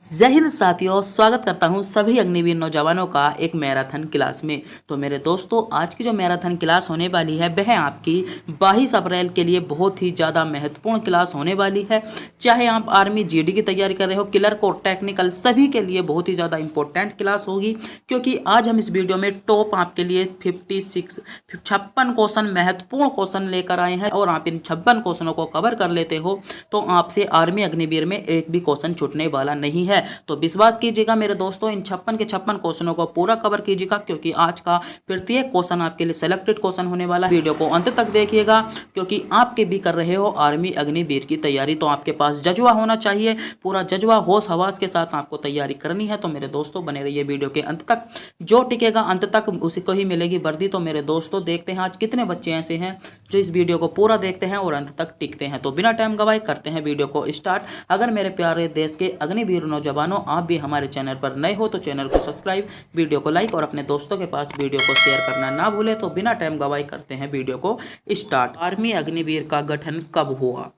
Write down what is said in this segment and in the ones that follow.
जय हिंद साथियों, स्वागत करता हूं सभी अग्निवीर नौजवानों का एक मैराथन क्लास में। तो मेरे दोस्तों, आज की जो मैराथन क्लास होने वाली है वह आपकी 22 अप्रैल के लिए बहुत ही ज़्यादा महत्वपूर्ण क्लास होने वाली है। चाहे आप आर्मी जीडी की तैयारी कर रहे हो, क्लर्क और टेक्निकल, सभी के लिए बहुत ही ज़्यादा इंपॉर्टेंट क्लास होगी। क्योंकि आज हम इस वीडियो में टॉप आपके लिए 56 क्वेश्चन, महत्वपूर्ण क्वेश्चन लेकर आए हैं। और आप इन 56 क्वेश्चनों को कवर कर लेते हो तो आपसे आर्मी अग्निवीर में एक भी क्वेश्चन छूटने वाला नहीं है। तो विश्वास कीजिएगा मेरे दोस्तों, इन 56 के 56 क्वेश्चनों को पूरा कवर कीजिएगा, क्योंकि आज का प्रत्येक क्वेश्चन आपके लिए सिलेक्टेड क्वेश्चन होने वाला है। वीडियो को अंत तक देखिएगा, क्योंकि आपके भी कर रहे हो आर्मी अग्निवीर की तैयारी, तो आपके पास जज्बा होना चाहिए। पूरा जज्बा, होश हवास के साथ आपको तैयारी करनी है। तो मेरे दोस्तों, बने रहिए वीडियो के अंत तक। जो टिकेगा अंत तक उसी को ही मिलेगी वर्दी। तो मेरे दोस्तों, देखते हैं आज कितने बच्चे ऐसे हैं जो इस वीडियो को पूरा देखते हैं और अंत तक टिकते हैं। तो बिना टाइम गवाए करते हैं वीडियो को स्टार्ट। अगर मेरे प्यारे देश के अग्निवीर नौजवानों, आप भी हमारे चैनल पर नए हो तो चैनल को सब्सक्राइब, वीडियो को लाइक और अपने दोस्तों के पास वीडियो को शेयर करना ना भूले। तो बिना टाइम गवाए करते हैं वीडियो को स्टार्ट। आर्मी अग्निवीर का गठन कब हुआ?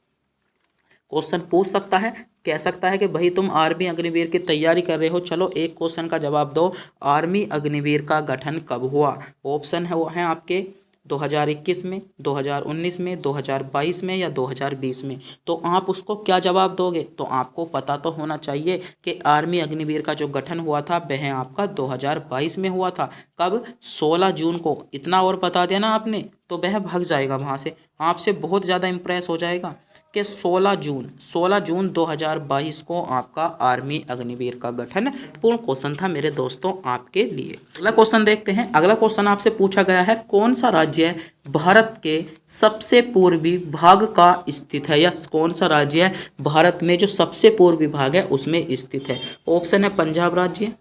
क्वेश्चन पूछ सकता है, कह सकता है कि भाई तुम आर्मी अग्निवीर की तैयारी कर रहे हो, चलो एक क्वेश्चन का जवाब दो। आर्मी अग्निवीर का गठन कब हुआ? ऑप्शन है वो है आपके 2021 में, 2019 में, 2022 में या 2020 में। तो आप उसको क्या जवाब दोगे? तो आपको पता तो होना चाहिए कि आर्मी अग्निवीर का जो गठन हुआ था वह आपका 2022 में हुआ था। कब? 16 जून को। इतना और बता देना आपने तो वह भाग जाएगा वहाँ से, आपसे बहुत ज़्यादा इंप्रेस हो जाएगा कि 16 जून 2022 को आपका आर्मी अग्निवीर का गठन पूर्ण क्वेश्चन था मेरे दोस्तों आपके लिए। अगला क्वेश्चन देखते हैं। अगला क्वेश्चन आपसे पूछा गया है, कौन सा राज्य भारत के सबसे पूर्वी भाग का स्थित है? या कौन सा राज्य है भारत में जो सबसे पूर्वी भाग है उसमें स्थित है? ऑप्शन है पंजाब राज्य,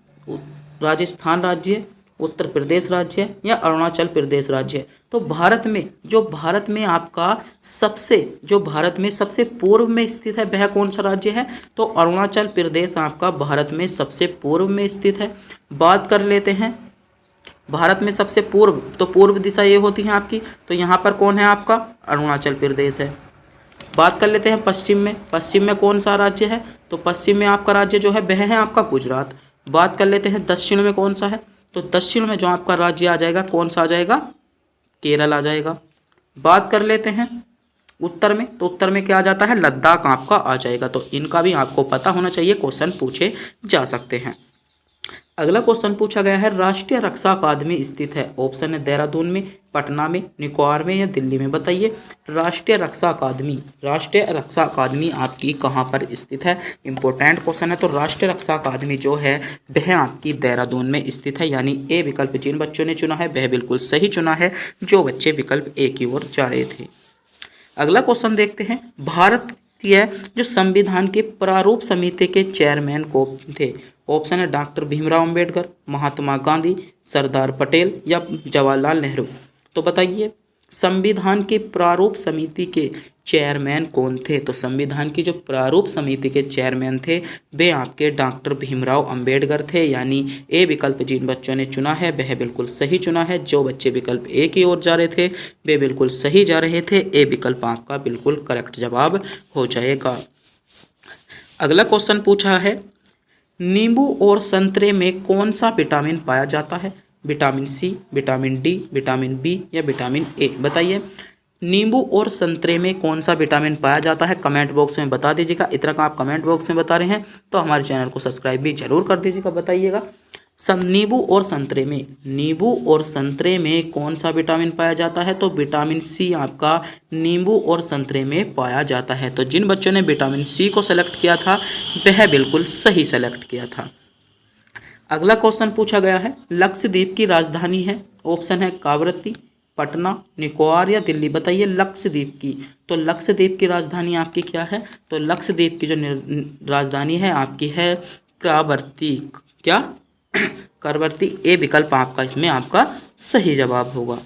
राजस्थान राज्य, उत्तर प्रदेश राज्य या अरुणाचल प्रदेश राज्य। तो भारत में आपका भारत में सबसे पूर्व में स्थित है वह कौन सा राज्य है? तो अरुणाचल प्रदेश आपका भारत में सबसे पूर्व में स्थित है। बात कर लेते हैं भारत में सबसे पूर्व, तो पूर्व दिशा ये होती है आपकी, तो यहाँ पर कौन है आपका? अरुणाचल प्रदेश है। बात कर लेते हैं पश्चिम में कौन सा राज्य है? तो पश्चिम में आपका राज्य जो है वह है आपका गुजरात। बात कर लेते हैं दक्षिण में कौन सा है? तो दक्षिण में जो आपका राज्य आ जाएगा कौन सा आ जाएगा? केरल आ जाएगा। बात कर लेते हैं उत्तर में, तो उत्तर में क्या आ जाता है? लद्दाख आपका आ जाएगा। तो इनका भी आपको पता होना चाहिए, क्वेश्चन पूछे जा सकते हैं। अगला क्वेश्चन पूछा गया है, राष्ट्रीय रक्षा अकादमी स्थित है? ऑप्शन है देहरादून में, पटना में, निकोबार में या दिल्ली में। बताइए, राष्ट्रीय रक्षा अकादमी आपकी कहाँ पर स्थित है? इंपॉर्टेंट क्वेश्चन है। तो राष्ट्रीय रक्षा अकादमी जो है वह आपकी देहरादून में स्थित है। यानी ए विकल्प जिन बच्चों ने चुना है वह बिल्कुल सही चुना है, जो बच्चे विकल्प ए की ओर जा रहे थे। अगला क्वेश्चन देखते हैं, भारतीय जो संविधान की प्रारूप समिति के चेयरमैन को थे? ऑप्शन है डॉक्टर भीमराव अंबेडकर, महात्मा गांधी, सरदार पटेल या जवाहरलाल नेहरू। तो बताइए, संविधान की प्रारूप समिति के चेयरमैन कौन थे? तो संविधान की जो प्रारूप समिति के चेयरमैन थे वे आपके डॉक्टर भीमराव अंबेडकर थे। यानी ए विकल्प जिन बच्चों ने चुना है वह बिल्कुल सही चुना है। जो बच्चे विकल्प ए की ओर जा रहे थे वे बिल्कुल सही जा रहे थे। ए विकल्प आपका बिल्कुल करेक्ट जवाब हो जाएगा। अगला क्वेश्चन पूछा है, नींबू और संतरे में कौन सा विटामिन पाया जाता है? Vitamin C, vitamin D, vitamin B या विटामिन ए। बताइए, नींबू और संतरे में कौन सा विटामिन पाया जाता है? कमेंट बॉक्स में बता दीजिएगा। इतना का आप कमेंट बॉक्स में बता रहे हैं तो हमारे चैनल को सब्सक्राइब भी जरूर कर दीजिएगा। बताइएगा, नींबू और संतरे में कौन सा विटामिन पाया जाता है? तो विटामिन सी आपका नींबू और संतरे में पाया जाता है। तो जिन बच्चों ने विटामिन सी को सेलेक्ट किया था वह बिल्कुल सही सेलेक्ट किया था। अगला क्वेश्चन पूछा गया है, लक्षद्वीप की राजधानी है? ऑप्शन है कावरत्ती, पटना, निकोबार या दिल्ली। बताइए, तो लक्षद्वीप की राजधानी आपकी क्या है? तो लक्षद्वीप की जो राजधानी है आपकी है कावरत्ती। क्या? करवर्ती। ए विकल्प आपका इसमें आपका सही जवाब होगा।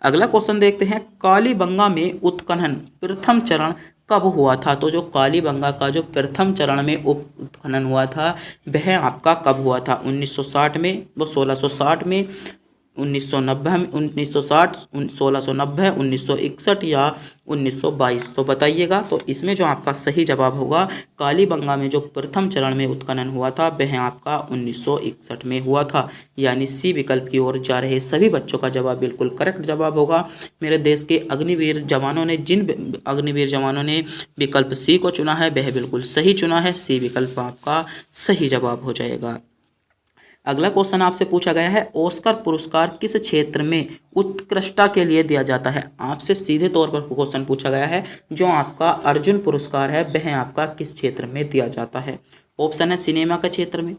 अगला क्वेश्चन देखते हैं, कालीबंगा में उत्खनन प्रथम चरण कब हुआ था? तो जो कालीबंगा का जो प्रथम चरण में उत्खनन हुआ था वह आपका कब हुआ था? 1960 में, वो 1660 में, 1990 में, 1960, 1690, 1961 या 1922। तो बताइएगा। तो इसमें जो आपका सही जवाब होगा, कालीबंगा में जो प्रथम चरण में उत्खनन हुआ था वह आपका 1961 में हुआ था। यानी सी विकल्प की ओर जा रहे सभी बच्चों का जवाब बिल्कुल करेक्ट जवाब होगा। मेरे देश के अग्निवीर जवानों ने, जिन अग्निवीर जवानों ने विकल्प सी को चुना है वह बिल्कुल सही चुना है। सी विकल्प आपका सही जवाब हो जाएगा। अगला क्वेश्चन आपसे पूछा गया है, ऑस्कर पुरस्कार किस क्षेत्र में उत्कृष्टता के लिए दिया जाता है। आपसे सीधे तौर पर क्वेश्चन पूछा गया है, जो आपका अर्जुन पुरस्कार है वह आपका किस क्षेत्र में दिया जाता है। ऑप्शन है सिनेमा के क्षेत्र में,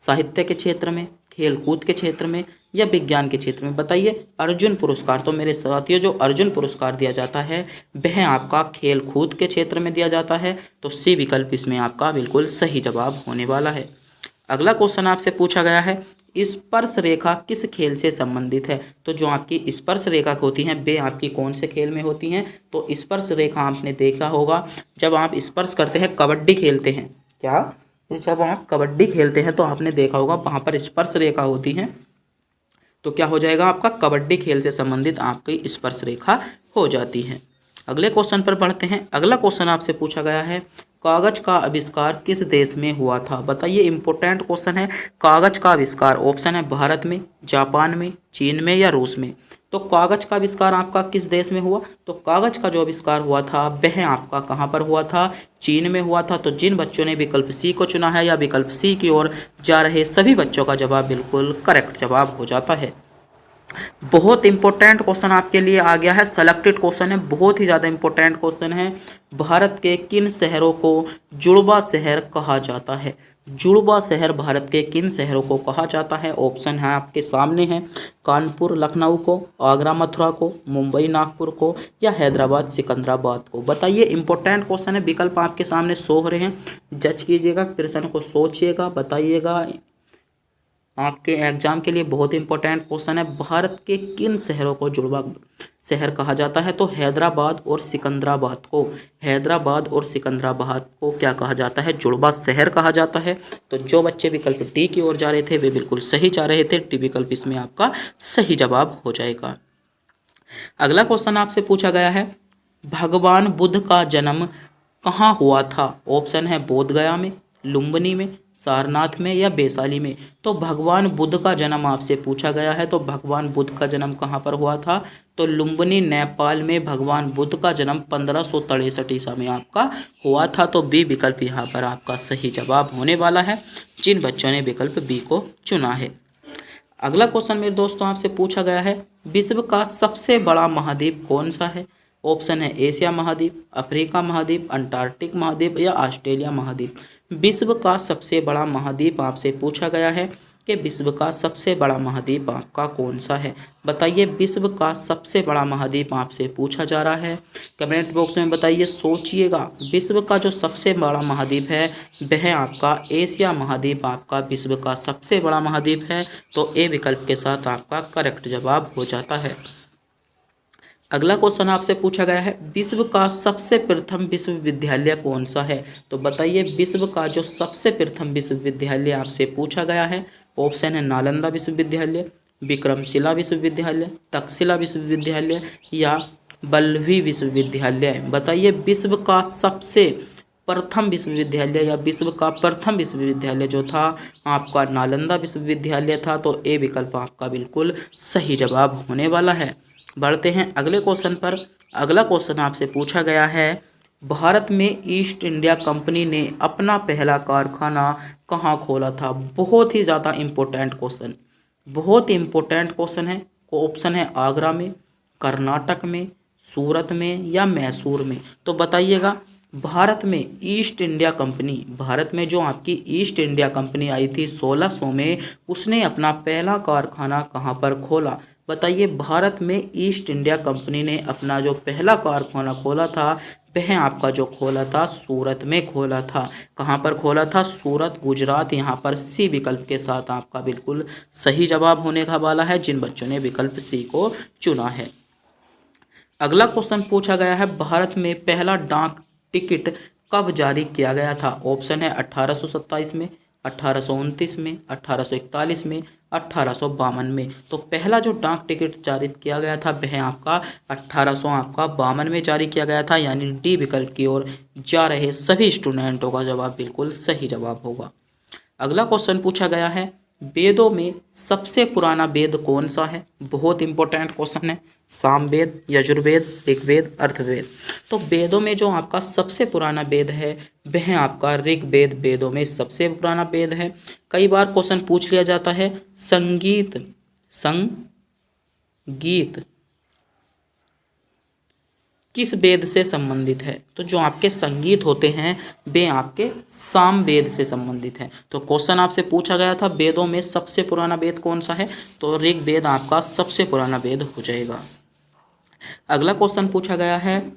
साहित्य के क्षेत्र में, खेल कूद के क्षेत्र में या विज्ञान के क्षेत्र में। बताइए अर्जुन पुरस्कार। तो मेरे साथियों, जो अर्जुन पुरस्कार दिया जाता है वह आपका खेल कूद के क्षेत्र में दिया जाता है। तो सी विकल्प इसमें आपका बिल्कुल सही जवाब होने वाला है। अगला क्वेश्चन आपसे पूछा गया है, स्पर्श रेखा किस खेल से संबंधित है। तो जो आपकी स्पर्श रेखा होती हैं वे आपकी कौन से खेल में होती हैं। तो स्पर्श रेखा आपने देखा होगा, जब आप स्पर्श करते हैं, कबड्डी खेलते हैं, क्या जब आप कबड्डी खेलते हैं तो आपने देखा होगा वहाँ पर स्पर्श रेखा होती हैं। तो क्या हो जाएगा, आपका कबड्डी खेल से संबंधित आपकी स्पर्श रेखा हो जाती है। अगले क्वेश्चन पर बढ़ते हैं। अगला क्वेश्चन आपसे पूछा गया है, कागज का आविष्कार किस देश में हुआ था। बताइए, इंपॉर्टेंट क्वेश्चन है। कागज का आविष्कार, ऑप्शन है भारत में, जापान में, चीन में या रूस में। तो कागज का आविष्कार आपका किस देश में हुआ। तो कागज का जो आविष्कार हुआ था वह आपका कहाँ पर हुआ था, चीन में हुआ था। तो जिन बच्चों ने विकल्प सी को चुना है या विकल्प सी की ओर जा रहे सभी बच्चों का जवाब बिल्कुल करेक्ट जवाब हो जाता है। बहुत इंपॉर्टेंट क्वेश्चन आपके लिए आ गया है, सेलेक्टेड क्वेश्चन है, बहुत ही ज़्यादा इंपॉर्टेंट क्वेश्चन है। भारत के किन शहरों को जुड़वा शहर कहा जाता है। जुड़वा शहर भारत के किन शहरों को कहा जाता है। ऑप्शन है आपके सामने है, कानपुर लखनऊ को, आगरा मथुरा को, मुंबई नागपुर को या हैदराबाद सिकंदराबाद को। बताइए, इंपॉर्टेंट क्वेश्चन है, विकल्प आपके सामने शो हो रहे हैं, जज कीजिएगा, प्रश्न को सोचिएगा, बताइएगा। आपके एग्जाम के लिए बहुत इंपॉर्टेंट क्वेश्चन है, भारत के किन शहरों को जुड़वा शहर कहा जाता है। तो हैदराबाद और सिकंदराबाद को, हैदराबाद और सिकंदराबाद को क्या कहा जाता है, जुड़वा शहर कहा जाता है। तो जो बच्चे विकल्प डी की ओर जा रहे थे वे बिल्कुल सही जा रहे थे, डी विकल्प इसमें आपका सही जवाब हो जाएगा। अगला क्वेश्चन आपसे पूछा गया है, भगवान बुद्ध का जन्म कहाँ हुआ था। ऑप्शन है बोध गया में, लुम्बिनी में, सारनाथ में या वैशाली में। तो भगवान बुद्ध का जन्म आपसे पूछा गया है, तो भगवान बुद्ध का जन्म कहाँ पर हुआ था। तो लुम्बिनी नेपाल में भगवान बुद्ध का जन्म 1563 ईसा में आपका हुआ था। तो बी विकल्प यहाँ पर आपका सही जवाब होने वाला है, जिन बच्चों ने विकल्प बी को चुना है। अगला क्वेश्चन मेरे दोस्तों आपसे पूछा गया है, विश्व का सबसे बड़ा महाद्वीप कौन सा है। ऑप्शन है एशिया महाद्वीप, अफ्रीका महाद्वीप, अंटार्कटिक महाद्वीप या ऑस्ट्रेलिया महाद्वीप। विश्व का सबसे बड़ा महाद्वीप आपसे पूछा गया है कि विश्व का सबसे बड़ा महाद्वीप आपका कौन सा है। बताइए, विश्व का सबसे बड़ा महाद्वीप आपसे पूछा जा रहा है, कमेंट बॉक्स में बताइए, सोचिएगा। विश्व का जो सबसे बड़ा महाद्वीप है वह आपका एशिया महाद्वीप आपका विश्व का सबसे बड़ा महाद्वीप है। तो ए विकल्प के साथ आपका करेक्ट जवाब हो जाता है। अगला क्वेश्चन आपसे पूछा गया है, विश्व का सबसे प्रथम विश्वविद्यालय कौन सा है। तो बताइए, विश्व का जो सबसे प्रथम विश्वविद्यालय आपसे पूछा गया है। ऑप्शन है नालंदा विश्वविद्यालय, विक्रमशिला विश्वविद्यालय, तक्षशिला विश्वविद्यालय या बल्लभी विश्वविद्यालय। बताइए, विश्व का सबसे प्रथम विश्वविद्यालय या विश्व का प्रथम विश्वविद्यालय जो था आपका नालंदा विश्वविद्यालय था। तो ए विकल्प आपका बिल्कुल सही जवाब होने वाला है। बढ़ते हैं अगले क्वेश्चन पर। अगला क्वेश्चन आपसे पूछा गया है, भारत में ईस्ट इंडिया कंपनी ने अपना पहला कारखाना कहाँ खोला था। बहुत ही ज़्यादा इम्पोर्टेंट क्वेश्चन, बहुत ही इम्पोर्टेंट क्वेश्चन है। ऑप्शन है आगरा में, कर्नाटक में, सूरत में या मैसूर में। तो बताइएगा, भारत में ईस्ट इंडिया कंपनी, भारत में जो आपकी ईस्ट इंडिया कंपनी आई थी 1600 में, उसने अपना पहला कारखाना कहाँ पर खोला। बताइए, भारत में ईस्ट इंडिया कंपनी ने अपना जो पहला कारखाना खोला था वह आपका जो खोला था सूरत में खोला था। कहाँ पर खोला था, सूरत गुजरात। यहाँ पर सी विकल्प के साथ आपका बिल्कुल सही जवाब होने का वाला है, जिन बच्चों ने विकल्प सी को चुना है। अगला क्वेश्चन पूछा गया है, भारत में पहला डाक टिकट कब जारी किया गया था। ऑप्शन है 1827 में, 1829 में, 1841 में, 1852 में। तो पहला जो डाक टिकट जारी किया गया था वह आपका 1852 में जारी किया गया था, यानी डी विकल्प की ओर जा रहे सभी स्टूडेंटों का जवाब बिल्कुल सही जवाब होगा। अगला क्वेश्चन पूछा गया है, वेदों में सबसे पुराना वेद कौन सा है? बहुत इंपॉर्टेंट क्वेश्चन है। सामवेद, यजुर्वेद, ऋग्वेद, अर्थवेद। तो वेदों में जो आपका सबसे पुराना वेद है वह आपका ऋग्वेद वेदों में सबसे पुराना वेद है। कई बार क्वेश्चन पूछ लिया जाता है, संगीत किस वेद से संबंधित है? तो जो आपके संगीत होते हैं वे आपके साम वेद से संबंधित हैं। तो क्वेश्चन आपसे पूछा गया था वेदों में सबसे पुराना वेद कौन सा है, तो ऋग्वेद आपका सबसे पुराना वेद हो जाएगा। अगला क्वेश्चन पूछा गया है,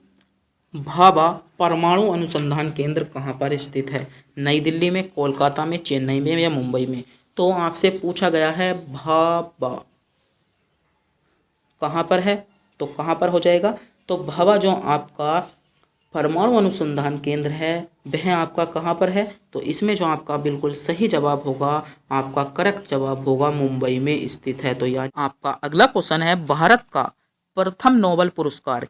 भाभा परमाणु अनुसंधान केंद्र कहाँ पर स्थित है? नई दिल्ली में, कोलकाता में, चेन्नई में या मुंबई में? तो आपसे पूछा गया है भाभा कहाँ पर है, तो कहाँ पर हो जाएगा? तो भाभा जो आपका परमाणु अनुसंधान केंद्र है वह आपका कहाँ पर है? तो इसमें जो आपका बिल्कुल सही जवाब होगा, आपका करेक्ट जवाब होगा मुंबई में स्थित है। तो यानी आपका अगला क्वेश्चन है, भारत का प्रथम नोबेल पुरस्कार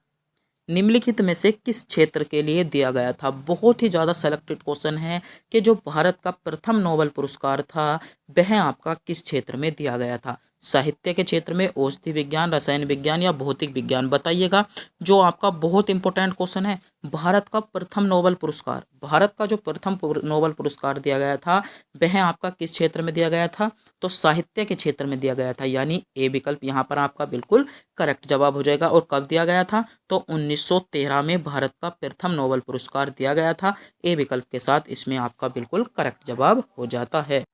निम्नलिखित में से किस क्षेत्र के लिए दिया गया था? बहुत ही ज़्यादा सेलेक्टेड क्वेश्चन है कि जो भारत का प्रथम नोबेल पुरस्कार था वह आपका किस क्षेत्र में दिया गया था? साहित्य के क्षेत्र में, औषधि विज्ञान, रसायन विज्ञान या भौतिक विज्ञान? बताइएगा। जो आपका बहुत इंपॉर्टेंट क्वेश्चन है, भारत का प्रथम नोबेल पुरस्कार, भारत का जो प्रथम नोबेल पुरस्कार दिया गया था वह आपका किस क्षेत्र में दिया गया था? तो साहित्य के क्षेत्र में दिया गया था, यानी ए विकल्प यहाँ पर आपका बिल्कुल करेक्ट जवाब हो जाएगा। और कब दिया गया था? तो 1913 में भारत का प्रथम नोबेल पुरस्कार दिया गया था। ए विकल्प के साथ इसमें आपका बिल्कुल करेक्ट जवाब हो जाता है।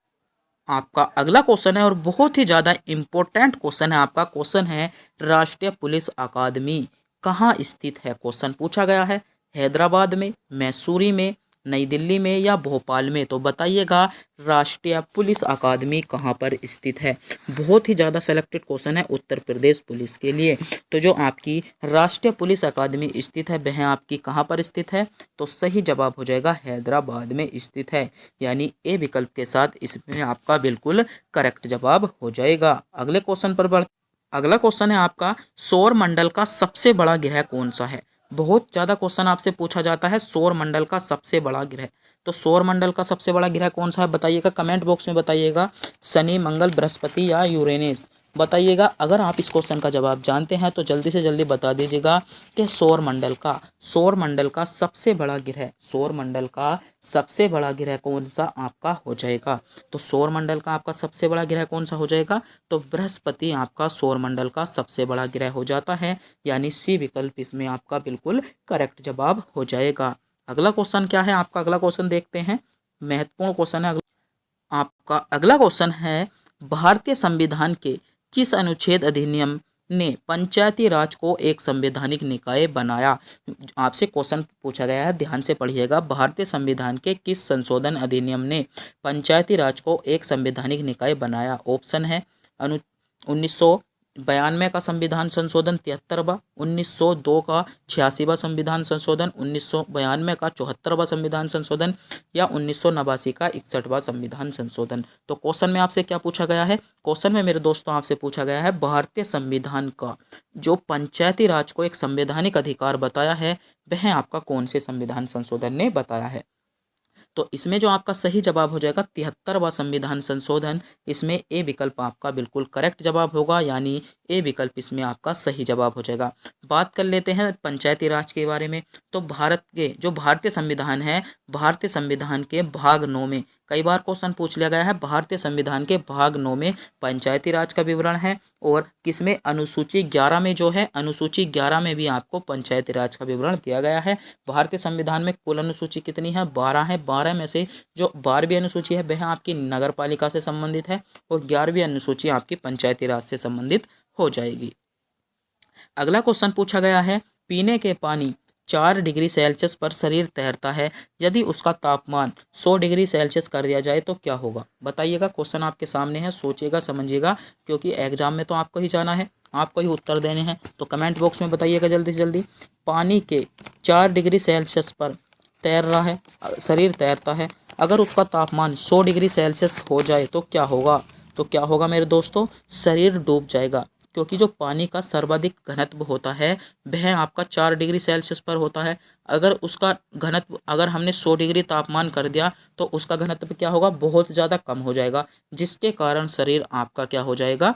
आपका अगला क्वेश्चन है और बहुत ही ज़्यादा इम्पोर्टेंट क्वेश्चन है। आपका क्वेश्चन है, राष्ट्रीय पुलिस अकादमी कहाँ स्थित है? क्वेश्चन पूछा गया है, हैदराबाद में, मैसूरी में, नई दिल्ली में या भोपाल में? तो बताइएगा, राष्ट्रीय पुलिस अकादमी कहाँ पर स्थित है? बहुत ही ज़्यादा सेलेक्टेड क्वेश्चन है उत्तर प्रदेश पुलिस के लिए। तो जो आपकी राष्ट्रीय पुलिस अकादमी स्थित है वह आपकी कहाँ पर स्थित है? तो सही जवाब हो जाएगा हैदराबाद में स्थित है, यानी ए विकल्प के साथ इसमें आपका बिल्कुल करेक्ट जवाब हो जाएगा। अगले क्वेश्चन पर अगला क्वेश्चन है आपका, सौर मंडल का सबसे बड़ा ग्रह कौन सा है? बहुत ज़्यादा क्वेश्चन आपसे पूछा जाता है सौर मंडल का सबसे बड़ा ग्रह। तो सौर मंडल का सबसे बड़ा ग्रह कौन सा है बताइएगा, कमेंट बॉक्स में बताइएगा। शनि, मंगल, बृहस्पति या यूरेनस? बताइएगा। अगर आप इस क्वेश्चन का जवाब जानते हैं तो जल्दी से जल्दी बता दीजिएगा कि सौर मंडल का सबसे बड़ा ग्रह, सौर मंडल का सबसे बड़ा ग्रह कौन सा आपका हो जाएगा? तो सौर मंडल का आपका सबसे बड़ा ग्रह कौन सा हो जाएगा? तो बृहस्पति आपका सौर मंडल का सबसे बड़ा ग्रह हो जाता है, यानी सी विकल्प इसमें आपका बिल्कुल करेक्ट जवाब हो जाएगा। अगला क्वेश्चन क्या है आपका? अगला क्वेश्चन देखते हैं, महत्वपूर्ण क्वेश्चन है। आपका अगला क्वेश्चन है, भारतीय संविधान के किस अनुच्छेद अधिनियम ने पंचायती राज को एक संवैधानिक निकाय बनाया? आपसे क्वेश्चन पूछा गया है, ध्यान से पढ़िएगा। भारतीय संविधान के किस संशोधन अधिनियम ने पंचायती राज को एक संवैधानिक निकाय बनाया? ऑप्शन है 1992 का संविधान संशोधन 73वां, 1902 का 86वां संविधान संशोधन, 1992 का 74वां संविधान संशोधन या 1989 का 61वां संविधान संशोधन? तो क्वेश्चन में आपसे क्या पूछा गया है? क्वेश्चन में मेरे दोस्तों आपसे पूछा गया है, भारतीय संविधान का जो पंचायती राज को एक संवैधानिक अधिकार बताया है वह आपका कौन से संविधान संशोधन ने बताया है? तो इसमें जो आपका सही जवाब हो जाएगा 73वां संविधान संशोधन। इसमें ए विकल्प आपका बिल्कुल करेक्ट जवाब होगा, यानी ए विकल्प इसमें आपका सही जवाब हो जाएगा। बात कर लेते हैं पंचायती राज के बारे में। तो भारत के जो भारतीय संविधान है, भारतीय संविधान के भाग 9 में कई बार क्वेश्चन पूछ लिया गया है, भारतीय संविधान के भाग 9 में पंचायती राज का विवरण है। और किसमें? अनुसूची 11 में जो है, अनुसूची 11 में भी आपको पंचायती राज का विवरण दिया गया है। भारतीय संविधान में कुल अनुसूची कितनी है? 12 है। 12 में से जो 12वीं अनुसूची है वह आपकी नगर पालिका से संबंधित है और 11वीं अनुसूची आपकी पंचायती राज से संबंधित हो जाएगी। अगला क्वेश्चन पूछा गया है, पीने के पानी 4 डिग्री सेल्सियस पर शरीर तैरता है, यदि उसका तापमान 100 डिग्री सेल्सियस कर दिया जाए तो क्या होगा? बताइएगा। क्वेश्चन आपके सामने है, सोचिएगा, समझिएगा, क्योंकि एग्जाम में तो आपको ही जाना है, आपको ही उत्तर देने हैं। तो कमेंट बॉक्स में बताइएगा जल्दी से जल्दी। पानी के 4 डिग्री सेल्सियस पर तैर रहा है, शरीर तैरता है, अगर उसका तापमान 100 डिग्री सेल्सियस हो जाए तो क्या होगा? तो क्या होगा मेरे दोस्तों, शरीर डूब जाएगा, क्योंकि जो पानी का सर्वाधिक घनत्व होता है वह आपका 4 डिग्री सेल्सियस पर होता है। अगर उसका घनत्व अगर हमने 100 डिग्री तापमान कर दिया तो उसका घनत्व क्या होगा, बहुत ज़्यादा कम हो जाएगा, जिसके कारण शरीर आपका क्या हो जाएगा,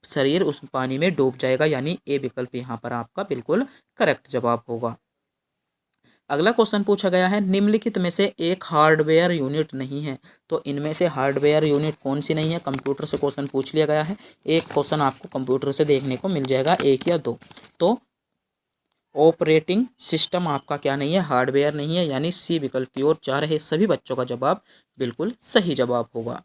शरीर उस पानी में डूब जाएगा। यानी ए विकल्प यहाँ पर आपका बिल्कुल करेक्ट जवाब होगा। अगला क्वेश्चन पूछा गया है, निम्नलिखित में से एक हार्डवेयर यूनिट नहीं है। तो इनमें से हार्डवेयर यूनिट कौन सी नहीं है, कंप्यूटर से क्वेश्चन पूछ लिया गया है। एक क्वेश्चन आपको कंप्यूटर से देखने को मिल जाएगा, एक या दो। तो ऑपरेटिंग सिस्टम आपका क्या नहीं है, हार्डवेयर नहीं है, यानी सी विकल्प की ओर जा रहे सभी बच्चों का जवाब बिल्कुल सही जवाब होगा।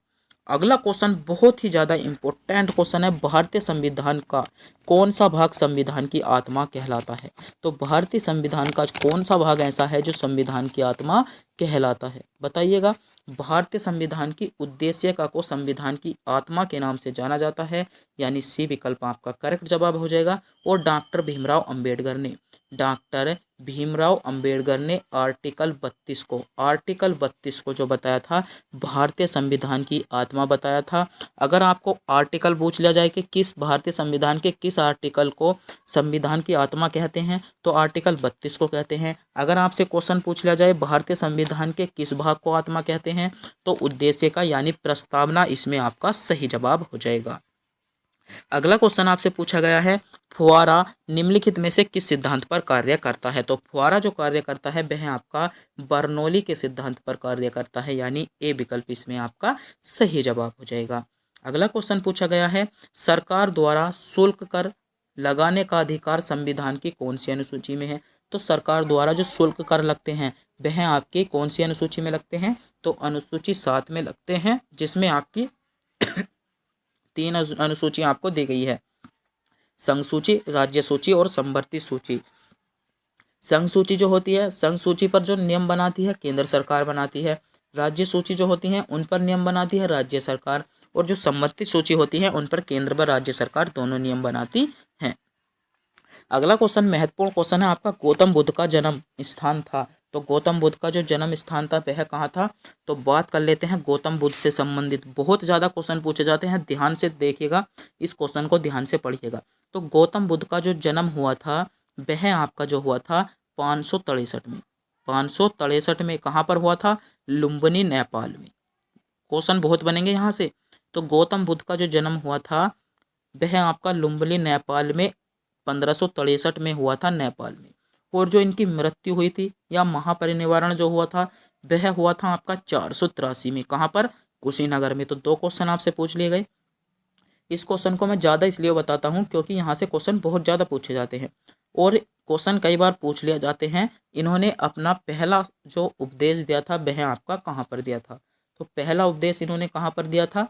अगला क्वेश्चन बहुत ही ज़्यादा इम्पोर्टेंट क्वेश्चन है, भारतीय संविधान का कौन सा भाग संविधान की आत्मा कहलाता है। तो भारतीय संविधान का कौन सा भाग ऐसा है जो संविधान की आत्मा कहलाता है, बताइएगा। भारतीय संविधान की उद्देश्यका को संविधान की आत्मा के नाम से जाना जाता है, यानी सी विकल्प आपका करेक्ट जवाब हो जाएगा। और डॉक्टर भीमराव अंबेडकर ने आर्टिकल 32 को जो बताया था भारतीय संविधान की आत्मा बताया था। अगर आपको आर्टिकल पूछ लिया जाए कि किस भारतीय संविधान के किस आर्टिकल को संविधान की आत्मा कहते हैं, तो आर्टिकल 32 को कहते हैं। अगर आपसे क्वेश्चन पूछ लिया जाए भारतीय संविधान के किस भाग को आत्मा कहते हैं, तो उद्देश्य का यानी प्रस्तावना इसमें आपका सही जवाब हो जाएगा। अगला क्वेश्चन आपसे पूछा गया है, फुहारा निम्नलिखित में से किस सिद्धांत पर कार्य करता है। तो फुहारा जो कार्य करता है वह आपका बर्नौली के सिद्धांत पर कार्य करता है, यानी ए विकल्प इसमें आपका सही जवाब हो जाएगा। अगला क्वेश्चन पूछा गया है, सरकार द्वारा शुल्क कर लगाने का अधिकार संविधान की कौन सी अनुसूची में है। तो सरकार द्वारा जो शुल्क कर लगते हैं वह आपकी कौन सी अनुसूची में लगते हैं, तो अनुसूची 7 में लगते हैं, जिसमें आपकी 3 अनुसूची आपको दी गई है, संघ सूची, राज्य सूची और संवर्ती सूची। संघ सूची जो होती है, संघ सूची पर जो नियम बनाती है केंद्र सरकार बनाती है। राज्य सूची जो होती है उन पर नियम बनाती है राज्य सरकार। और जो संवर्ती सूची होती है उन पर केंद्र व राज्य सरकार दोनों नियम बनाती हैं। अगला क्वेश्चन महत्वपूर्ण क्वेश्चन है आपका, गौतम बुद्ध का जन्म स्थान था। तो गौतम बुद्ध का जो जन्म स्थान था वह कहाँ था, तो बात कर लेते हैं गौतम बुद्ध से संबंधित बहुत ज़्यादा क्वेश्चन पूछे जाते हैं, ध्यान से देखिएगा, इस क्वेश्चन को ध्यान से पढ़िएगा। तो गौतम बुद्ध का जो जन्म हुआ था वह आपका जो हुआ था 563 में कहाँ पर हुआ था, लुम्बिनी नेपाल में। क्वेश्चन बहुत बनेंगे यहाँ से। तो गौतम बुद्ध का जो जन्म हुआ था वह आपका लुम्बिनी नेपाल में 1563 में हुआ था, नेपाल में। और जो इनकी मृत्यु हुई थी या महापरिनिर्वाण जो हुआ था वह हुआ था आपका 483 में, कहाँ पर, कुशीनगर में। तो 2 क्वेश्चन आपसे पूछ लिए गए। इस क्वेश्चन को मैं ज़्यादा इसलिए बताता हूँ क्योंकि यहाँ से क्वेश्चन बहुत ज़्यादा पूछे जाते हैं और क्वेश्चन कई बार पूछ लिया जाते हैं। इन्होंने अपना पहला जो उपदेश दिया था वह आपका कहाँ पर दिया था, तो पहला उपदेश इन्होंने कहाँ पर दिया था,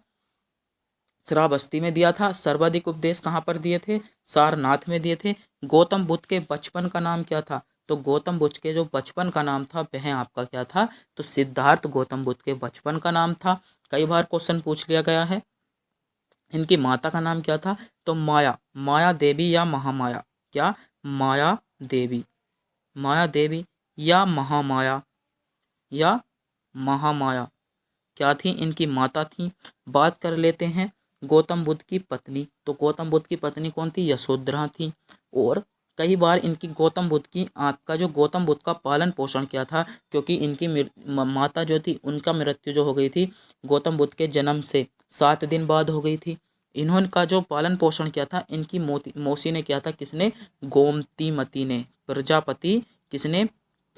श्रावस्ती में दिया था। सर्वाधिक उपदेश कहाँ पर दिए थे, सारनाथ में दिए थे। गौतम बुद्ध के बचपन का नाम क्या था, तो गौतम बुद्ध के जो बचपन का नाम था वह आपका क्या था, तो सिद्धार्थ गौतम बुद्ध के बचपन का नाम था। कई बार क्वेश्चन पूछ लिया गया है। इनकी माता का नाम क्या था, तो माया देवी या महामाया, क्या, माया देवी या महामाया क्या थी, इनकी माता थी। बात कर लेते हैं गौतम बुद्ध की पत्नी। तो गौतम बुद्ध की पत्नी कौन थी, यशोधरा थी। और कई बार इनकी गौतम बुद्ध की आपका जो गौतम बुद्ध का पालन पोषण किया था, क्योंकि इनकी माता जो थी उनका मृत्यु जो हो गई थी गौतम बुद्ध के जन्म से 7 दिन बाद हो गई थी। इन्होंने का जो पालन पोषण किया था इनकी मौसी ने किया था, किसने, गोमतीमती ने। प्रजापति किसने,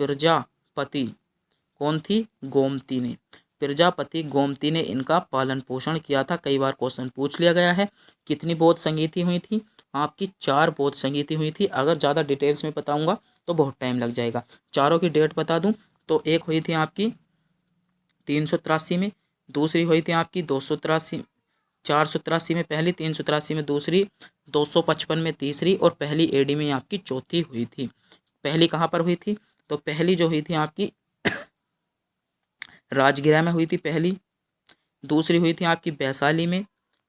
प्रजापति कौन थी, गोमती ने। प्रजापति गोमती ने इनका पालन पोषण किया था। कई बार क्वेश्चन पूछ लिया गया है। कितनी बौद्ध संगीति हुई थी, आपकी 4 बौद्ध संगीति हुई थी। अगर ज़्यादा डिटेल्स में बताऊंगा तो बहुत टाइम लग जाएगा। चारों की डेट बता दूं तो एक हुई थी आपकी 383 में, दूसरी हुई थी आपकी 483 में पहली, 383 में दूसरी, 255 में तीसरी और पहली एडी में आपकी चौथी हुई थी। पहली कहाँ पर हुई थी, तो पहली जो हुई थी आपकी राजगिरा में हुई थी पहली, दूसरी हुई थी आपकी वैशाली में,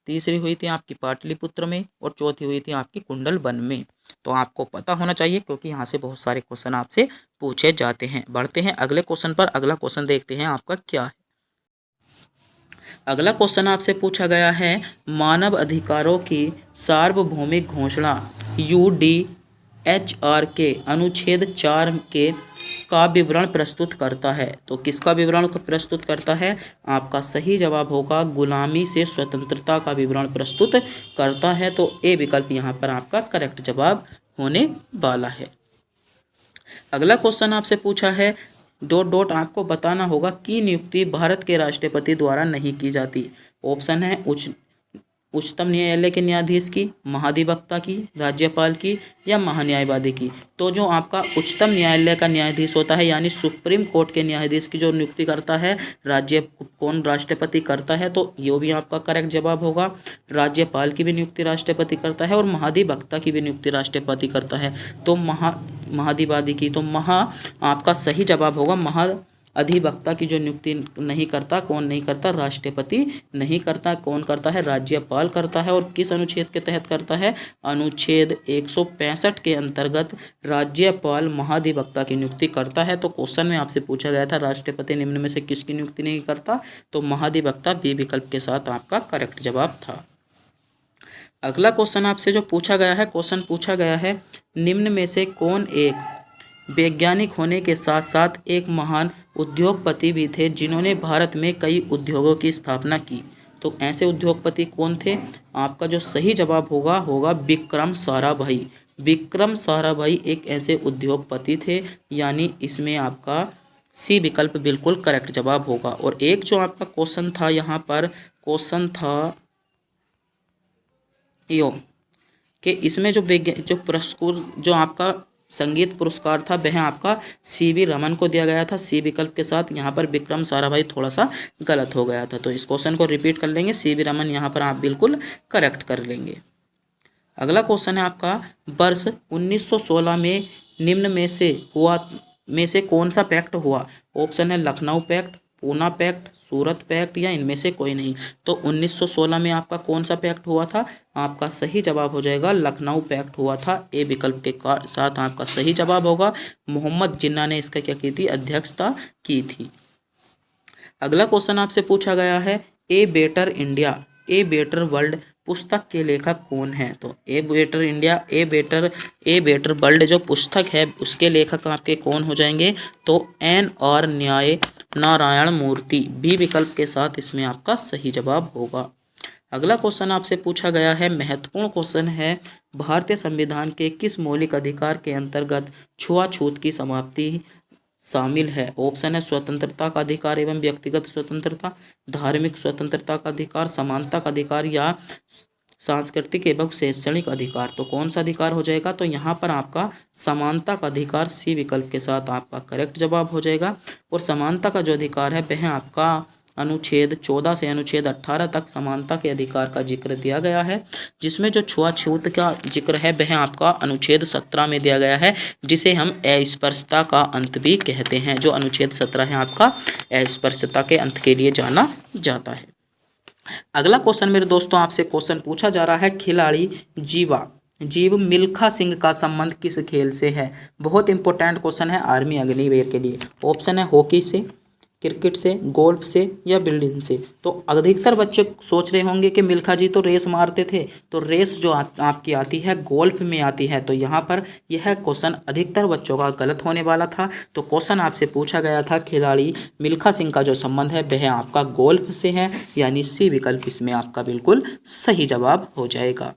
तीसरी हुई थी आपकी पाटलिपुत्र में और चौथी हुई थी आपकी कुंडलवन में। तो आपको पता होना चाहिए क्योंकि यहाँ से बहुत सारे क्वेश्चन आपसे पूछे जाते हैं। बढ़ते हैं अगले क्वेश्चन पर। अगला क्वेश्चन देखते हैं आपका क्या है। अगला क्वेश्चन आपसे पूछा गया है मानव अधिकारों की सार्वभौमिक घोषणा UDHR के अनुच्छेद 4 के का विवरण प्रस्तुत करता है। तो किसका विवरण प्रस्तुत करता है? आपका सही जवाब होगा गुलामी से स्वतंत्रता का विवरण प्रस्तुत करता है। तो ए विकल्प यहाँ पर आपका करेक्ट जवाब होने वाला है। अगला क्वेश्चन आपसे पूछा है डॉट डॉट आपको बताना होगा कि नियुक्ति भारत के राष्ट्रपति द्वारा नहीं की जाती। ऑप्शन है उच्चतम न्यायालय के न्यायाधीश की, महाधिवक्ता की, राज्यपाल की या महान्यायवादी की। तो जो आपका उच्चतम न्यायालय का न्यायाधीश होता है यानी सुप्रीम कोर्ट के न्यायाधीश की जो नियुक्ति करता है राष्ट्रपति करता है, तो ये भी आपका करेक्ट जवाब होगा। राज्यपाल की भी नियुक्ति राष्ट्रपति करता है और महाधिवक्ता की भी नियुक्ति राष्ट्रपति करता है। तो महाधिवादी की तो आपका सही जवाब होगा अधिवक्ता की जो नियुक्ति नहीं करता, कौन नहीं करता? राष्ट्रपति नहीं करता। कौन करता है? राज्यपाल करता है। और किस अनुच्छेद के तहत करता है? अनुच्छेद 165 के अंतर्गत राज्यपाल महाधिवक्ता की नियुक्ति करता है। तो क्वेश्चन में आपसे पूछा गया था राष्ट्रपति निम्न में से किसकी नियुक्ति नहीं करता? तो महाधिवक्ता बी विकल्प के साथ आपका करेक्ट जवाब था। अगला क्वेश्चन आपसे जो पूछा गया है, क्वेश्चन पूछा गया है निम्न में से कौन एक वैज्ञानिक होने के साथ साथ एक महान उद्योगपति भी थे जिन्होंने भारत में कई उद्योगों की स्थापना की। तो ऐसे उद्योगपति कौन थे? आपका जो सही जवाब होगा विक्रम साराभाई। विक्रम साराभाई एक ऐसे उद्योगपति थे, यानी इसमें आपका सी विकल्प बिल्कुल करेक्ट जवाब होगा। और एक जो आपका क्वेश्चन था यहाँ पर, क्वेश्चन था यो कि इसमें जो आपका संगीत पुरस्कार था वह आपका CV रमन को दिया गया था। सी विकल्प के साथ यहाँ पर विक्रम साराभाई थोड़ा सा गलत हो गया था। तो इस क्वेश्चन को रिपीट कर लेंगे, CV रमन यहाँ पर आप बिल्कुल करेक्ट कर लेंगे। अगला क्वेश्चन है आपका वर्ष 1916 में निम्न में से कौन सा पैक्ट हुआ? ऑप्शन है लखनऊ पैक्ट, पूना पैक्ट, सूरत पैक्ट या इनमें से कोई नहीं। तो 1916 में आपका कौन सा पैक्ट हुआ था? आपका सही जवाब हो जाएगा लखनऊ पैक्ट हुआ था। ए विकल्प के साथ आपका सही जवाब होगा। मोहम्मद जिन्ना ने इसका क्या की थी? अध्यक्षता की थी। अगला क्वेश्चन आपसे पूछा गया है a better India a better world पुस्तक के लेखक कौन है? तो a better India a better world जो पुस्तक है उसके लेखक आपके कौन हो जाएंगे? तो NR नारायण मूर्ति बी विकल्प के साथ इसमें आपका सही जवाब होगा। अगला क्वेश्चन आपसे पूछा गया है महत्वपूर्ण क्वेश्चन है भारतीय संविधान के किस मौलिक अधिकार के अंतर्गत छुआछूत की समाप्ति शामिल है? ऑप्शन है स्वतंत्रता का अधिकार एवं व्यक्तिगत स्वतंत्रता, धार्मिक स्वतंत्रता का अधिकार, समानता का अधिकार या सांस्कृतिक एवं शैक्षणिक अधिकार। तो कौन सा अधिकार हो जाएगा? तो यहाँ पर आपका समानता का अधिकार सी विकल्प के साथ आपका करेक्ट जवाब हो जाएगा। और समानता का जो अधिकार है वह आपका अनुच्छेद 14 से अनुच्छेद 18 तक समानता के अधिकार का जिक्र दिया गया है, जिसमें जो छुआछूत का जिक्र है वह आपका अनुच्छेद 17 में दिया गया है, जिसे हम अस्पृश्यता का अंत भी कहते हैं। जो अनुच्छेद 17 है आपका अस्पृश्यता के अंत के लिए जाना जाता है। अगला क्वेश्चन मेरे दोस्तों आपसे क्वेश्चन पूछा जा रहा है खिलाड़ी जीव मिल्खा सिंह का संबंध किस खेल से है? बहुत इंपॉर्टेंट क्वेश्चन है आर्मी अग्निवीर के लिए। ऑप्शन है हॉकी से, क्रिकेट से, गोल्फ से या बिल्डिंग से। तो अधिकतर बच्चे सोच रहे होंगे कि मिल्खा जी तो रेस मारते थे, तो रेस जो आपकी आती है गोल्फ में आती है। तो यहाँ पर यह क्वेश्चन अधिकतर बच्चों का गलत होने वाला था। तो क्वेश्चन आपसे पूछा गया था खिलाड़ी मिल्खा सिंह का जो संबंध है वह आपका गोल्फ से है, यानी सी विकल्प इसमें आपका बिल्कुल सही जवाब हो जाएगा।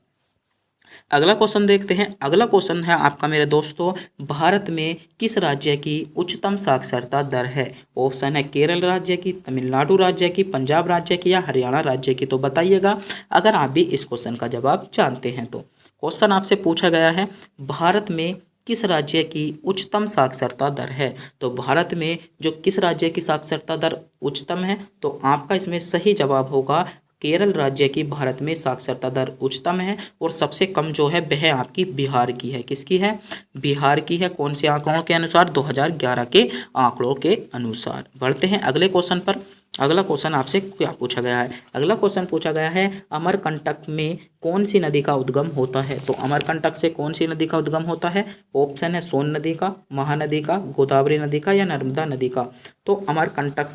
अगला क्वेश्चन देखते हैं। अगला क्वेश्चन है आपका मेरे दोस्तों भारत में किस राज्य की उच्चतम साक्षरता दर है? ऑप्शन है केरल राज्य की, तमिलनाडु राज्य की, पंजाब राज्य की या हरियाणा राज्य की। तो बताइएगा अगर आप भी इस क्वेश्चन का जवाब जानते हैं। तो क्वेश्चन आपसे पूछा गया है भारत में किस राज्य की उच्चतम साक्षरता दर है? तो भारत में जो किस राज्य की साक्षरता दर उच्चतम है? तो आपका इसमें सही जवाब होगा केरल राज्य की भारत में साक्षरता दर उच्चतम है। और सबसे कम जो है वह आपकी बिहार की है। किसकी है? बिहार की है। कौन से आंकड़ों के अनुसार? 2011 के आंकड़ों के अनुसार। बढ़ते हैं अगले क्वेश्चन पर। अगला क्वेश्चन आपसे क्या पूछा गया है? अगला क्वेश्चन पूछा गया है अमरकंटक में कौन सी नदी का उद्गम होता है? तो अमरकंटक से कौन सी नदी का उद्गम होता है? ऑप्शन है सोन नदी का, महानदी का, गोदावरी नदी का या नर्मदा नदी का। तो अमरकंटक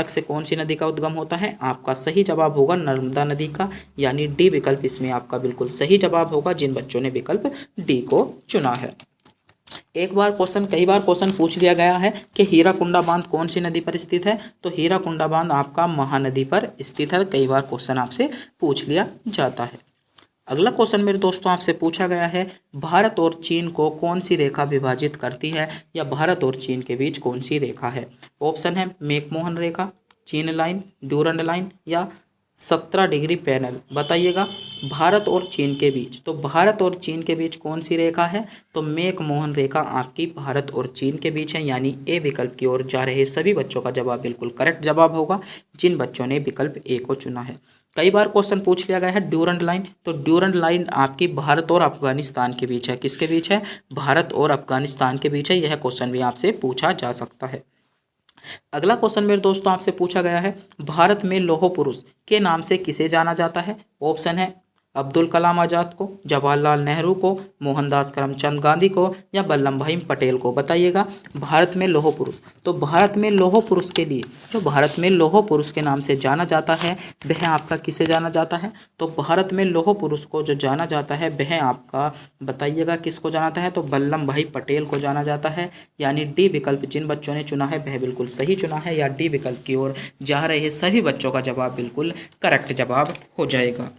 से कौन सी नदी का उद्गम होता है? आपका सही जवाब होगा नर्मदा नदी का, यानी डी विकल्प इसमें आपका बिल्कुल सही जवाब होगा जिन बच्चों ने विकल्प डी को चुना है। कई बार क्वेश्चन पूछ लिया गया है कि हीराकुंडा बांध कौन सी नदी पर स्थित है? तो हीराकुंडा बांध आपका महानदी पर स्थित है। कई बार क्वेश्चन आपसे पूछ लिया जाता है। अगला क्वेश्चन मेरे दोस्तों आपसे पूछा गया है भारत और चीन को कौन सी रेखा विभाजित करती है, या भारत और चीन के बीच कौन सी रेखा है? ऑप्शन है मैकमोहन रेखा, चीन लाइन, ड्यूरंड लाइन या 17 डिग्री पैनल। बताइएगा भारत और चीन के बीच। तो भारत और चीन के बीच कौन सी रेखा है? तो मैकमोहन रेखा आपकी भारत और चीन के बीच है, यानी ए विकल्प की ओर जा रहे सभी बच्चों का जवाब बिल्कुल करेक्ट जवाब होगा जिन बच्चों ने विकल्प ए को चुना है। कई बार क्वेश्चन पूछ लिया गया है ड्यूरंड लाइन। तो ड्यूरंड लाइन आपकी भारत और अफगानिस्तान के बीच है। किसके बीच है? भारत और अफगानिस्तान के बीच है। यह क्वेश्चन भी आपसे पूछा जा सकता है। अगला क्वेश्चन मेरे दोस्तों आपसे पूछा गया है भारत में लौह पुरुष के नाम से किसे जाना जाता है? ऑप्शन है अब्दुल कलाम आज़ाद को, जवाहरलाल नेहरू को, मोहनदास करमचंद गांधी को या वल्लभ भाई पटेल को। बताइएगा भारत में लौह पुरुष। तो भारत में लौह पुरुष के लिए जो भारत में लौह पुरुष के नाम से जाना जाता है वह आपका किसे जाना जाता है? तो भारत में लौह पुरुष को जो जाना जाता है वह आपका बताइएगा किसको जाना जाता है? तो वल्लभ भाई पटेल को जाना जाता है, यानी डी विकल्प जिन बच्चों ने चुना है वह बिल्कुल सही चुना है, या डी विकल्प की ओर जा रहे सभी बच्चों का जवाब बिल्कुल करेक्ट जवाब हो जाएगा।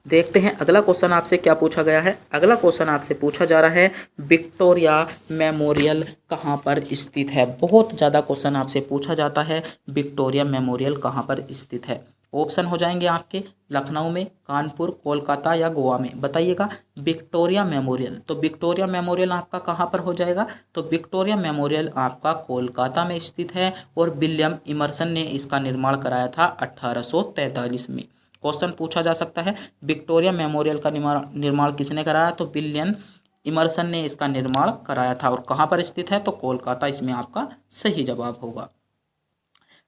देखते हैं अगला क्वेश्चन आपसे क्या पूछा गया है। अगला क्वेश्चन आपसे पूछा जा रहा है विक्टोरिया मेमोरियल कहाँ पर स्थित है? बहुत ज़्यादा क्वेश्चन आपसे पूछा जाता है विक्टोरिया मेमोरियल कहाँ पर स्थित है। ऑप्शन हो जाएंगे आपके लखनऊ में, कानपुर, कोलकाता या गोवा में। बताइएगा विक्टोरिया मेमोरियल। तो विक्टोरिया मेमोरियल आपका कहाँ पर हो जाएगा? तो विक्टोरिया मेमोरियल आपका कोलकाता में स्थित है और विलियम इमर्सन ने इसका निर्माण कराया था 1843 में। क्वेश्चन पूछा जा सकता है विक्टोरिया मेमोरियल का निर्माण किसने कराया? तो विलियम इमर्सन ने इसका निर्माण कराया था और कहाँ पर स्थित है? तो कोलकाता इसमें आपका सही जवाब होगा।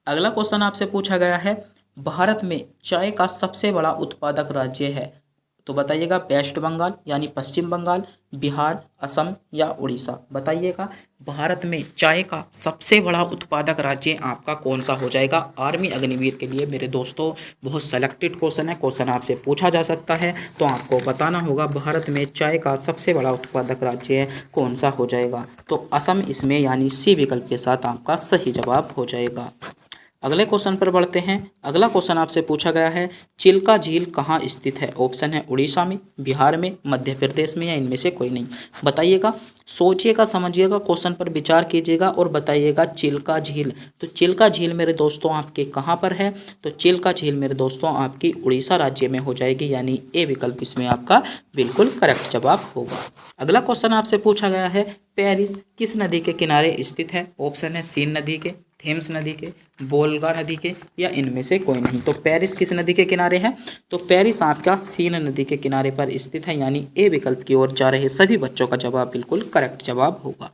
अगला क्वेश्चन आपसे पूछा गया है भारत में चाय का सबसे बड़ा उत्पादक राज्य है? तो बताइएगा वेस्ट बंगाल यानी पश्चिम बंगाल, बिहार, असम या उड़ीसा। बताइएगा भारत में चाय का सबसे बड़ा उत्पादक राज्य आपका कौन सा हो जाएगा? आर्मी अग्निवीर के लिए मेरे दोस्तों बहुत सेलेक्टेड क्वेश्चन है, क्वेश्चन आपसे पूछा जा सकता है तो आपको बताना होगा भारत में चाय का सबसे बड़ा उत्पादक राज्य कौन सा हो जाएगा। तो असम इसमें यानी सी विकल्प के साथ आपका सही जवाब हो जाएगा। अगले क्वेश्चन पर बढ़ते हैं। अगला क्वेश्चन आपसे पूछा गया है चिल्का झील कहाँ स्थित है? ऑप्शन है उड़ीसा में, बिहार में, मध्य प्रदेश में या इनमें से कोई नहीं। बताइएगा सोचिएगा, समझिएगा, क्वेश्चन पर विचार कीजिएगा और बताइएगा चिल्का झील। तो चिल्का झील मेरे दोस्तों आपके कहाँ पर है? तो चिल्का झील मेरे दोस्तों आपकी उड़ीसा राज्य में हो जाएगी, यानी ए विकल्प इसमें आपका बिल्कुल करेक्ट जवाब होगा। अगला क्वेश्चन आपसे पूछा गया है पेरिस किस नदी के किनारे स्थित है? ऑप्शन है सीन नदी के, थेम्स नदी के, वोल्गा नदी के या इनमें से कोई नहीं। तो पेरिस किस नदी के किनारे है? तो पेरिस आपका सीन नदी के किनारे पर स्थित है, यानी ए विकल्प की ओर जा रहे सभी बच्चों का जवाब बिल्कुल करेक्ट जवाब होगा।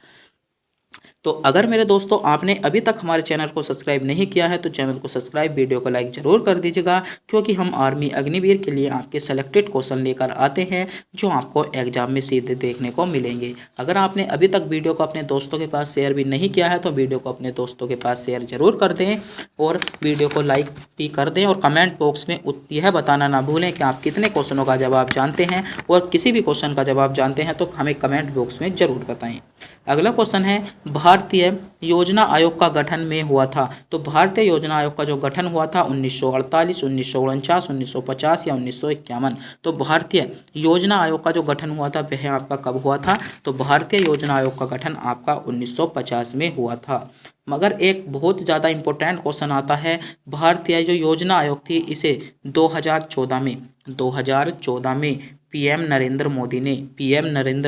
तो अगर मेरे दोस्तों आपने अभी तक हमारे चैनल को सब्सक्राइब नहीं किया है तो चैनल को सब्सक्राइब, वीडियो को लाइक जरूर कर दीजिएगा, क्योंकि हम आर्मी अग्निवीर के लिए आपके सेलेक्टेड क्वेश्चन लेकर आते हैं जो आपको एग्जाम में सीधे देखने को मिलेंगे। अगर आपने अभी तक वीडियो को अपने दोस्तों के पास शेयर भी नहीं किया है तो वीडियो को अपने दोस्तों के पास शेयर जरूर कर दें और वीडियो को लाइक भी कर दें और कमेंट बॉक्स में यह बताना ना भूलें कि आप कितने क्वेश्चनों का जवाब जानते हैं, और किसी भी क्वेश्चन का जवाब जानते हैं तो हमें कमेंट बॉक्स में ज़रूर बताएं। अगला क्वेश्चन है भारतीय योजना आयोग का गठन में हुआ था? तो भारतीय योजना आयोग का जो गठन हुआ था 1948, 1949, 1950 या 1951। तो भारतीय योजना आयोग का जो गठन हुआ था वह आपका कब हुआ था? तो भारतीय योजना आयोग का गठन आपका 1950 में हुआ था। मगर एक बहुत ज़्यादा इम्पोर्टेंट क्वेश्चन आता है, भारतीय जो योजना आयोग थी इसे 2014 में पीएम नरेंद्र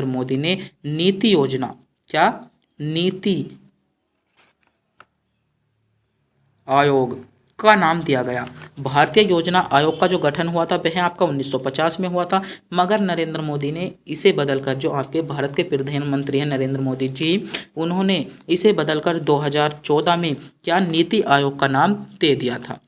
मोदी ने नीति योजना, क्या नीति आयोग का नाम दिया गया? भारतीय योजना आयोग का जो गठन हुआ था वह आपका 1950 में हुआ था, मगर नरेंद्र मोदी ने इसे बदलकर, जो आपके भारत के प्रधानमंत्री हैं नरेंद्र मोदी जी, उन्होंने इसे बदलकर 2014 में क्या नीति आयोग का नाम दे दिया था।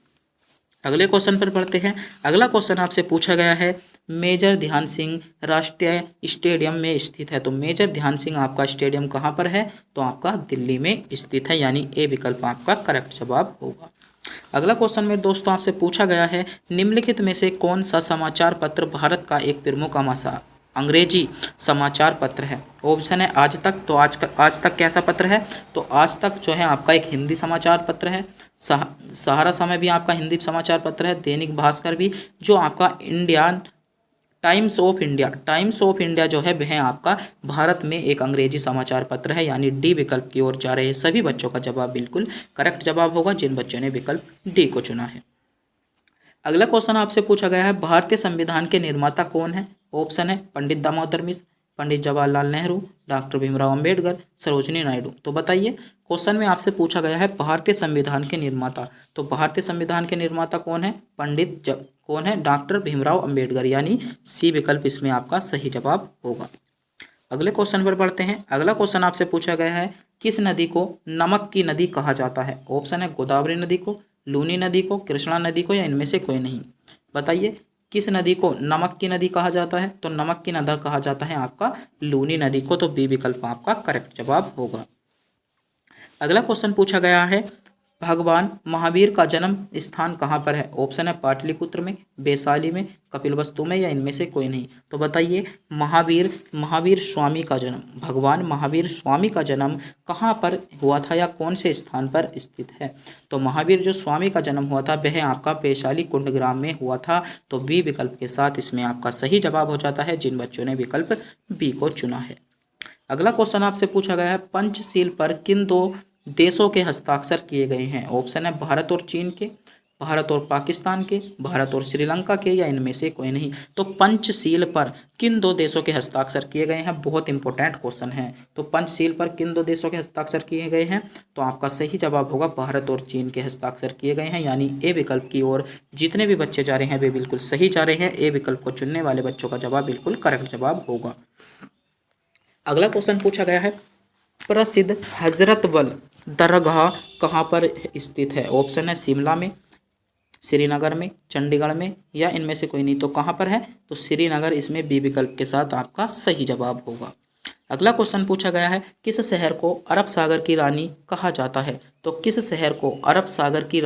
अगले क्वेश्चन पर पढ़ते हैं। अगला क्वेश्चन आपसे पूछा गया है, मेजर ध्यान सिंह राष्ट्रीय स्टेडियम में स्थित है। तो मेजर ध्यान सिंह आपका स्टेडियम कहाँ पर है? तो आपका दिल्ली में स्थित है, यानी ए विकल्प आपका करेक्ट जवाब होगा। अगला क्वेश्चन में दोस्तों आपसे पूछा गया है, निम्नलिखित में से कौन सा समाचार पत्र भारत का एक प्रमुख अंग्रेजी समाचार पत्र है? ऑप्शन है आज तक। तो आज तक कैसा पत्र है? तो आज तक जो है आपका एक हिंदी समाचार पत्र है। सहारा समय भी आपका हिंदी समाचार पत्र है। दैनिक भास्कर भी, जो आपका इंडियन टाइम्स ऑफ इंडिया जो है वह आपका भारत में एक अंग्रेजी समाचार पत्र है, यानी डी विकल्प की ओर जा रहे सभी बच्चों का जवाब बिल्कुल करेक्ट जवाब होगा जिन बच्चों ने विकल्प डी को चुना है। अगला क्वेश्चन आपसे पूछा गया है, भारतीय संविधान के निर्माता कौन है? ऑप्शन है पंडित दामोदर मिश्र, पंडित जवाहरलाल नेहरू, डॉक्टर भीमराव अंबेडकर, सरोजिनी नायडू। तो बताइए, क्वेश्चन में आपसे पूछा गया है भारतीय संविधान के निर्माता, तो भारतीय संविधान के निर्माता कौन है? कौन है? डॉक्टर भीमराव अंबेडकर, यानी सी विकल्प इसमें आपका सही जवाब होगा। अगले क्वेश्चन पर बढ़ते हैं। अगला क्वेश्चन आपसे पूछा गया है, किस नदी को नमक की नदी कहा जाता है? ऑप्शन है गोदावरी नदी को, लूनी नदी को, कृष्णा नदी को, या इनमें से कोई नहीं। बताइए, किस नदी को नमक की नदी कहा जाता है? तो नमक की नदी कहा जाता है आपका लूनी नदी को, तो बी विकल्प आपका करेक्ट जवाब होगा। अगला क्वेश्चन पूछा गया है, भगवान महावीर का जन्म स्थान कहाँ पर है? ऑप्शन है पाटलिपुत्र में, वैशाली में, कपिलवस्तु में, या इनमें से कोई नहीं। तो बताइए, महावीर स्वामी का जन्म, भगवान महावीर स्वामी का जन्म कहाँ पर हुआ था या कौन से स्थान पर स्थित है? तो महावीर जो स्वामी का जन्म हुआ था वह आपका वैशाली कुंडग्राम में हुआ था, तो बी विकल्प के साथ इसमें आपका सही जवाब हो जाता है जिन बच्चों ने विकल्प बी को चुना है। अगला क्वेश्चन आपसे पूछा गया है, पंचशील पर किन दो देशों के हस्ताक्षर किए गए हैं? ऑप्शन है भारत और चीन के, भारत और पाकिस्तान के, भारत और श्रीलंका के, या इनमें से कोई नहीं। तो पंचशील पर किन दो देशों के हस्ताक्षर किए गए हैं? बहुत इंपॉर्टेंट क्वेश्चन है। तो पंचशील पर किन दो देशों के हस्ताक्षर किए गए हैं? तो आपका सही जवाब होगा भारत और चीन के हस्ताक्षर किए गए हैं, यानी ए विकल्प की ओर जितने भी बच्चे जा रहे हैं वे बिल्कुल सही जा रहे हैं। ए विकल्प को चुनने वाले बच्चों का जवाब बिल्कुल करेक्ट जवाब होगा। अगला क्वेश्चन पूछा गया है, प्रसिद्ध हजरत बल दरगाह कहाँ पर स्थित है? ऑप्शन है शिमला में, श्रीनगर में, चंडीगढ़ में, या इनमें से कोई नहीं। तो कहाँ पर है? तो श्रीनगर इसमें बी विकल्प के साथ आपका सही जवाब होगा। अगला क्वेश्चन पूछा गया है, किस शहर को अरब सागर की रानी कहा जाता है? तो किस शहर को अरब सागर की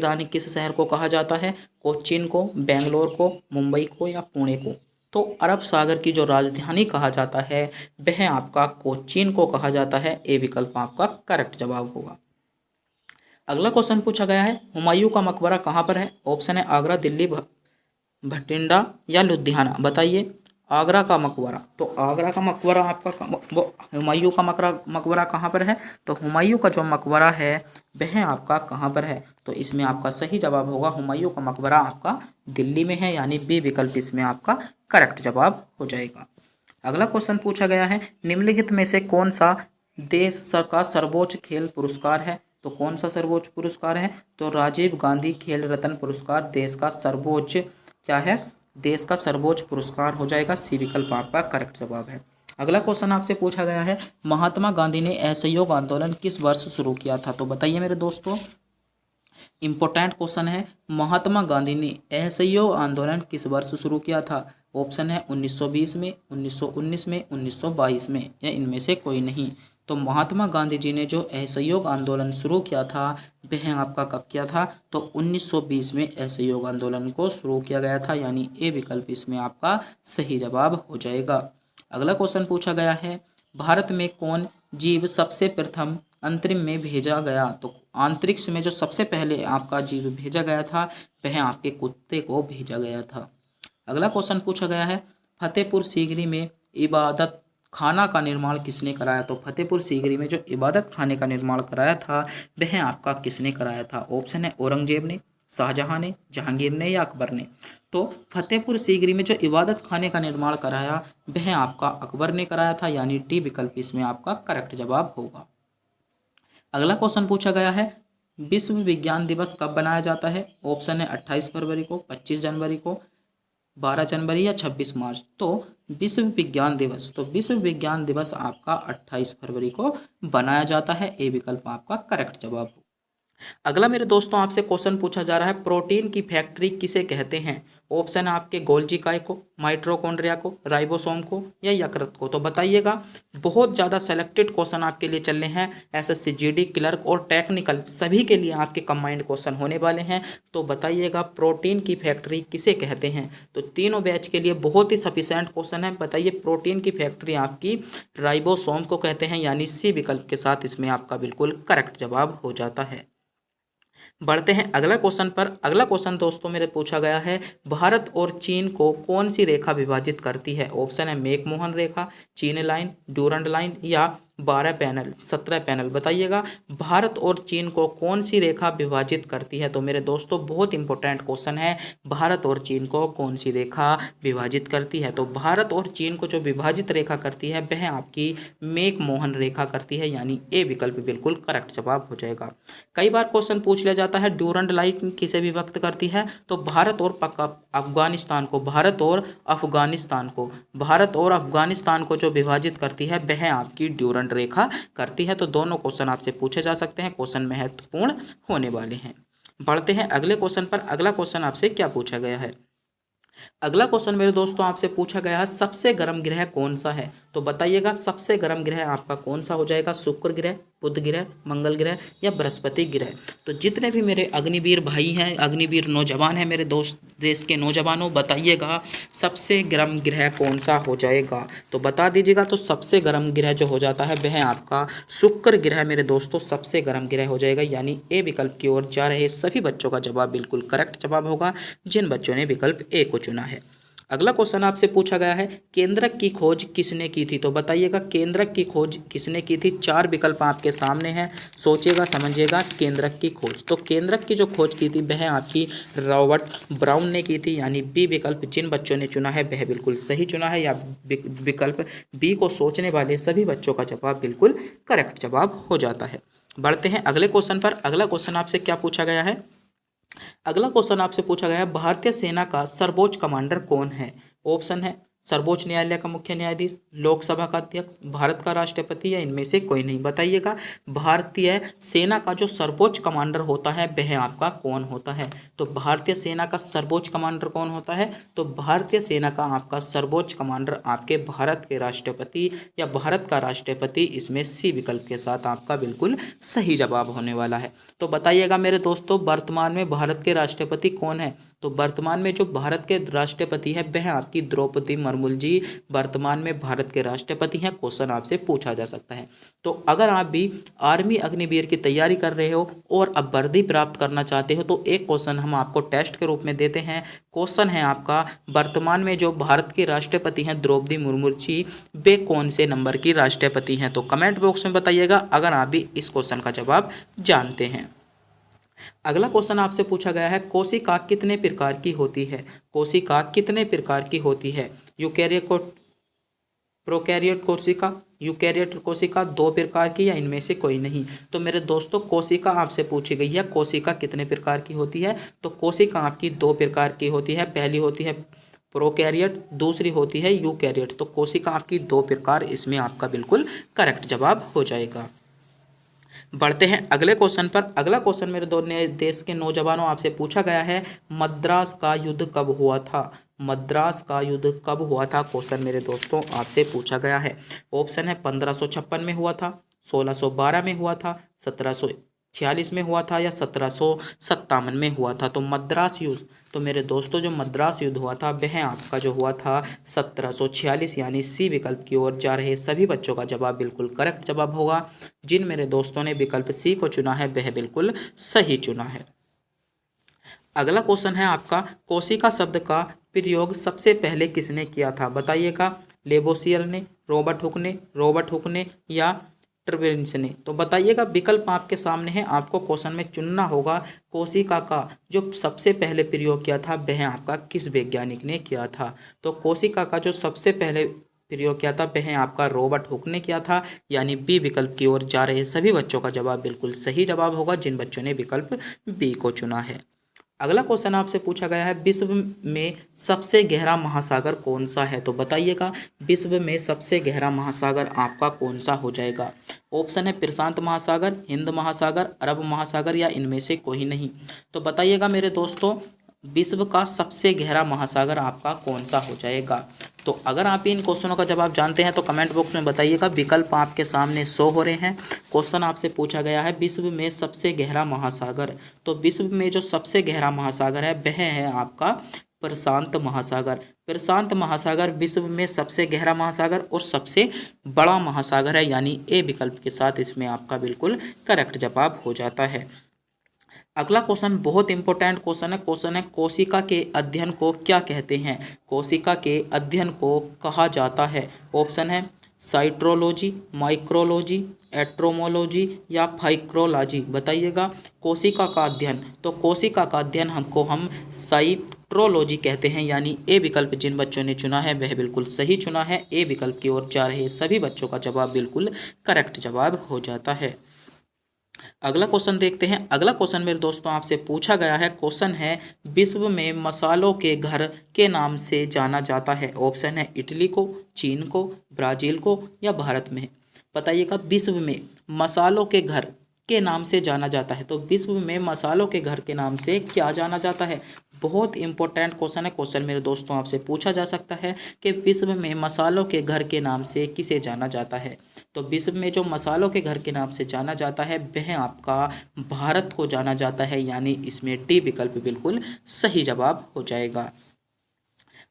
रानी किस शहर को कहा जाता है? कोचीन को, बेंगलोर को, मुंबई को, या पुणे को? तो अरब सागर की जो राजधानी कहा जाता है वह आपका कोचीन को कहा जाता है। ए विकल्प आपका करेक्ट जवाब होगा। अगला क्वेश्चन पूछा गया है, हुमायूं का मकबरा कहाँ पर है? ऑप्शन है आगरा, दिल्ली, भटिंडा, या लुधियाना। बताइए, आगरा का मकबरा, तो आगरा का मकबरा आपका हुमायूं का मकबरा कहाँ पर है? तो हुमायूं का जो मकबरा है वह आपका कहाँ पर है? तो इसमें आपका सही जवाब होगा हुमायूं का मकबरा आपका दिल्ली में है, यानी बी विकल्प इसमें आपका करेक्ट जवाब हो जाएगा। अगला क्वेश्चन पूछा गया है, निम्नलिखित में से कौन सा देश का सर्वोच्च खेल पुरस्कार है? तो कौन सा सर्वोच्च पुरस्कार है? तो राजीव गांधी खेल रत्न पुरस्कार देश का सर्वोच्च क्या है? देश का सर्वोच्च पुरस्कार हो जाएगा। सी विकल्प आपका करेक्ट जवाब है। अगला क्वेश्चन आपसे पूछा गया है, महात्मा गांधी ने असहयोग आंदोलन किस वर्ष शुरू किया था? तो बताइए मेरे दोस्तों, इंपॉर्टेंट क्वेश्चन है, महात्मा गांधी ने असहयोग आंदोलन किस वर्ष शुरू किया था? ऑप्शन है 1920 में, 1919 में, 1922 में, या इनमें से कोई नहीं। तो महात्मा गांधी जी ने जो असहयोग आंदोलन शुरू किया था वह आपका कब किया था? तो 1920 में असहयोग आंदोलन को शुरू किया गया था, यानी ए विकल्प इसमें आपका सही जवाब हो जाएगा। अगला क्वेश्चन पूछा गया है, भारत में कौन जीव सबसे प्रथम अंतरिक्ष में भेजा गया? तो अंतरिक्ष में जो सबसे पहले आपका जीव भेजा गया था वह आपके कुत्ते को भेजा गया था। अगला क्वेश्चन पूछा गया है, फतेहपुर सीकरी में इबादत खाना का निर्माण किसने कराया? तो फतेहपुर सीकरी में जो इबादत खाने का निर्माण कराया था वह आपका किसने कराया था? ऑप्शन है औरंगजेब ने, शाहजहां ने, जहांगीर ने, या अकबर ने। तो फतेहपुर सीकरी में जो इबादत खाने का निर्माण कराया वह आपका अकबर ने कराया था, यानी डी विकल्प इसमें आपका करेक्ट जवाब होगा। अगला क्वेश्चन पूछा गया है, विश्व विज्ञान दिवस कब बनाया जाता है? ऑप्शन है 28 फरवरी को, 25 जनवरी को, 12 जनवरी या 26 मार्च। तो विश्व विज्ञान दिवस, तो विश्व विज्ञान दिवस आपका 28 फरवरी को बनाया जाता है। ए विकल्प आपका करेक्ट जवाब हो। अगला मेरे दोस्तों आपसे क्वेश्चन पूछा जा रहा है, प्रोटीन की फैक्ट्री किसे कहते हैं? ऑप्शन है आपके गोल्जी काय को, माइटोकॉन्ड्रिया को, राइबोसोम को या यकृत को। तो बताइएगा। बहुत ज़्यादा सेलेक्टेड क्वेश्चन आपके लिए चलने हैं। एसएससी जीडी क्लर्क और टेक्निकल सभी के लिए आपके कंबाइंड क्वेश्चन होने वाले हैं। तो बताइएगा प्रोटीन की फैक्ट्री किसे कहते हैं? तो तीनों बैच के लिए बहुत ही सफिशेंट क्वेश्चन है। बताइए प्रोटीन की फैक्ट्री आपकी राइबोसोम को कहते हैं, यानी सी विकल्प के साथ इसमें आपका बिल्कुल करेक्ट जवाब हो जाता है। बढ़ते हैं अगला क्वेश्चन पर। अगला क्वेश्चन दोस्तों मेरे पूछा गया है, भारत और चीन को कौन सी रेखा विभाजित करती है? ऑप्शन है मैकमोहन रेखा, चीन लाइन, ड्यूरंड लाइन या 12 पैनल 17 पैनल। बताइएगा भारत और चीन को कौन सी रेखा विभाजित करती है? तो मेरे दोस्तों बहुत इंपॉर्टेंट क्वेश्चन है, भारत और चीन को कौन सी रेखा विभाजित करती है? तो भारत और चीन को जो विभाजित रेखा करती है वह आपकी मैकमोहन रेखा करती है, यानी ए विकल्प बिल्कुल करेक्ट जवाब हो जाएगा। कई बार क्वेश्चन पूछ लिया जाता है ड्यूरंड लाइन किसे विभक्त करती है? तो भारत और अफगानिस्तान को, भारत और अफगानिस्तान को जो विभाजित करती है वह आपकी ड्यूरंड रेखा करती है। तो दोनों क्वेश्चन आपसे पूछे जा सकते हैं, क्वेश्चन महत्वपूर्ण होने वाले हैं। बढ़ते हैं अगले क्वेश्चन पर। अगला क्वेश्चन आपसे क्या पूछा गया है? अगला क्वेश्चन मेरे दोस्तों आपसे पूछा गया है, सबसे गर्म ग्रह कौन सा है? तो बताइएगा सबसे गर्म ग्रह आपका कौन सा हो जाएगा? शुक्र ग्रह, बुध ग्रह, मंगल ग्रह या बृहस्पति ग्रह। तो जितने भी मेरे अग्निवीर भाई हैं, अग्निवीर नौजवान हैं, मेरे दोस्त देश के नौजवानों, बताइएगा सबसे गर्म ग्रह कौन सा हो जाएगा? तो बता दीजिएगा। तो सबसे गर्म ग्रह जो हो जाता है वह आपका शुक्र ग्रह मेरे दोस्तों सबसे गर्म ग्रह हो जाएगा, यानी ए विकल्प की ओर जा रहे सभी बच्चों का जवाब बिल्कुल करेक्ट जवाब होगा, जिन बच्चों ने विकल्प ए को चुना है। अगला क्वेश्चन आपसे पूछा गया है, केंद्रक की खोज किसने की थी? तो बताइएगा केंद्रक की खोज किसने की थी? 4 विकल्प आपके सामने हैं, सोचिएगा समझिएगा। केंद्रक की खोज, तो केंद्रक की जो खोज की थी वह आपकी रॉबर्ट ब्राउन ने की थी, यानी बी विकल्प जिन बच्चों ने चुना है वह बिल्कुल सही चुना है, या विकल्प बी को सोचने वाले सभी बच्चों का जवाब बिल्कुल करेक्ट जवाब हो जाता है। बढ़ते हैं अगले क्वेश्चन पर। अगला क्वेश्चन आपसे क्या पूछा गया है? अगला क्वेश्चन आपसे पूछा गया है, भारतीय सेना का सर्वोच्च कमांडर कौन है? ऑप्शन है सर्वोच्च न्यायालय का मुख्य न्यायाधीश, लोकसभा का अध्यक्ष, भारत का राष्ट्रपति या इनमें से कोई नहीं। बताइएगा भारतीय सेना का जो सर्वोच्च कमांडर होता है वह आपका कौन होता है? तो भारतीय सेना का सर्वोच्च कमांडर कौन होता है? तो भारतीय सेना का आपका सर्वोच्च कमांडर आपके भारत के राष्ट्रपति या भारत का राष्ट्रपति, इसमें सी विकल्प के साथ आपका बिल्कुल सही जवाब होने वाला है। तो बताइएगा मेरे दोस्तों वर्तमान में भारत के राष्ट्रपति कौन है? तो वर्तमान में जो भारत के राष्ट्रपति है वह आपकी द्रौपदी मुर्मू जी वर्तमान में भारत के राष्ट्रपति हैं। क्वेश्चन आपसे पूछा जा सकता है। तो अगर आप भी आर्मी अग्निवीर की तैयारी कर रहे हो और अब वर्दी प्राप्त करना चाहते हो तो एक क्वेश्चन हम आपको टेस्ट के रूप में देते हैं। क्वेश्चन है आपका, वर्तमान में जो भारत के राष्ट्रपति हैं द्रौपदी मुर्मू जी, वे कौन से नंबर की राष्ट्रपति हैं? तो कमेंट बॉक्स में बताइएगा अगर आप भी इस क्वेश्चन का जवाब जानते हैं। अगला क्वेश्चन आपसे पूछा गया है, कोशिका कितने प्रकार की होती है? कोशिका कितने प्रकार की होती है? यूकैरियोट, प्रोकैरियोट कोशिका, यूकैरियोट कोशिका, 2 प्रकार की या इनमें से कोई नहीं। तो मेरे दोस्तों कोशिका आपसे पूछी गई है, कोशिका कितने प्रकार की होती है? तो कोशिका आपकी 2 प्रकार की होती है। पहली होती है प्रोकैरियोट, दूसरी होती है यूकैरियोट। तो कोशिका आपकी 2 प्रकार, इसमें आपका बिल्कुल करेक्ट जवाब हो जाएगा। बढ़ते हैं अगले क्वेश्चन पर। अगला क्वेश्चन मेरे दोनों देश के नौजवानों आपसे पूछा गया है, मद्रास का युद्ध कब हुआ था? मद्रास का युद्ध कब हुआ था? क्वेश्चन मेरे दोस्तों आपसे पूछा गया है। ऑप्शन है 1556 में हुआ था, 1612 में हुआ था, 1746 में हुआ था या 1757 में हुआ था। तो मद्रास युद्ध, तो मेरे दोस्तों जो मद्रास युद्ध हुआ था वह आपका जो हुआ था 1746, यानी सी विकल्प की ओर जा रहे सभी बच्चों का जवाब बिल्कुल करेक्ट जवाब होगा। जिन मेरे दोस्तों ने विकल्प सी को चुना है वह बिल्कुल सही चुना है। अगला क्वेश्चन है आपका, कोशिका शब्द का प्रयोग सबसे पहले किसने किया था? बताइएगा लेबोसियर ने, रॉबर्ट हुक ने या ट्रेवेंस ने। तो बताइएगा विकल्प आपके सामने है, आपको क्वेश्चन में चुनना होगा कोशिका का जो सबसे पहले प्रयोग किया था वह आपका किस वैज्ञानिक ने किया था। तो कोशिका का जो सबसे पहले प्रयोग किया था, वह आपका रॉबर्ट हुक ने किया था, यानी बी विकल्प की ओर जा रहे सभी बच्चों का जवाब बिल्कुल सही जवाब होगा जिन बच्चों ने विकल्प बी को चुना है। अगला क्वेश्चन आपसे पूछा गया है, विश्व में सबसे गहरा महासागर कौन सा है? तो बताइएगा विश्व में सबसे गहरा महासागर आपका कौन सा हो जाएगा? ऑप्शन है प्रशांत महासागर, हिंद महासागर, अरब महासागर या इनमें से कोई नहीं। तो बताइएगा मेरे दोस्तों विश्व का सबसे गहरा महासागर आपका कौन सा हो जाएगा? तो अगर आप इन क्वेश्चनों का जवाब जानते हैं तो कमेंट बॉक्स में बताइएगा। विकल्प आपके सामने शो हो रहे हैं। क्वेश्चन आपसे पूछा गया है विश्व में सबसे गहरा महासागर, तो विश्व में जो सबसे गहरा महासागर है वह है आपका प्रशांत महासागर। प्रशांत महासागर विश्व में सबसे गहरा महासागर और सबसे बड़ा महासागर है, यानी ए विकल्प के साथ इसमें आपका बिल्कुल करेक्ट जवाब हो जाता है। अगला क्वेश्चन बहुत इंपॉर्टेंट क्वेश्चन है कोशिका के अध्ययन को क्या कहते हैं? कोशिका के अध्ययन को कहा जाता है। ऑप्शन है साइट्रोलॉजी, माइक्रोलॉजी, एट्रोमोलॉजी या फाइक्रोलॉजी। बताइएगा कोशिका का अध्ययन, तो कोशिका का अध्ययन हम साइट्रोलॉजी कहते हैं, यानी ए विकल्प जिन बच्चों ने चुना है वह बिल्कुल सही चुना है। ए विकल्प की ओर जा रहे सभी बच्चों का जवाब बिल्कुल करेक्ट जवाब हो जाता है। अगला क्वेश्चन देखते हैं। अगला क्वेश्चन मेरे दोस्तों आपसे पूछा गया है, क्वेश्चन है विश्व में मसालों के घर के नाम से जाना जाता है। ऑप्शन है इटली को, चीन को, ब्राजील को या भारत में। बताइएगा विश्व में मसालों के घर के नाम से जाना जाता है, तो विश्व में मसालों के घर के नाम से क्या जाना जाता है? बहुत इंपॉर्टेंट क्वेश्चन है। क्वेश्चन मेरे दोस्तों आपसे पूछा जा सकता है कि विश्व में मसालों के घर के नाम से किसे जाना जाता है? तो विश्व में जो मसालों के घर के नाम से जाना जाता है वह आपका भारत को जाना जाता है, यानी इसमें डी विकल्प बिल्कुल सही जवाब हो जाएगा।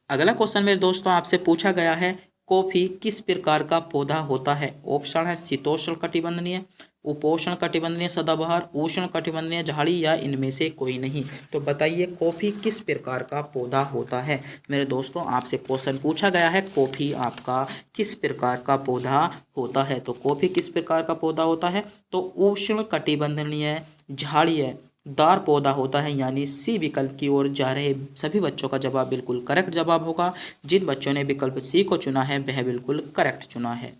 अगला क्वेश्चन मेरे दोस्तों आपसे पूछा गया है, कॉफी किस प्रकार का पौधा होता है? ऑप्शन है शीतोष्ण कटिबंधीय, उपोष्ण कटिबंधीय सदाबहार, उष्ण कटिबंधीय झाड़ी या इनमें से कोई नहीं। तो बताइए कॉफी किस प्रकार का पौधा होता है? मेरे दोस्तों आपसे क्वेश्चन पूछा गया है कॉफी आपका किस प्रकार का पौधा होता है? तो कॉफी किस प्रकार का पौधा होता है? तो उष्ण कटिबंधीय झाड़ीय दार पौधा होता है, यानी सी विकल्प की ओर जा रहे सभी बच्चों का जवाब बिल्कुल करेक्ट जवाब होगा। जिन बच्चों ने विकल्प सी को चुना है वह बिल्कुल करेक्ट चुना है।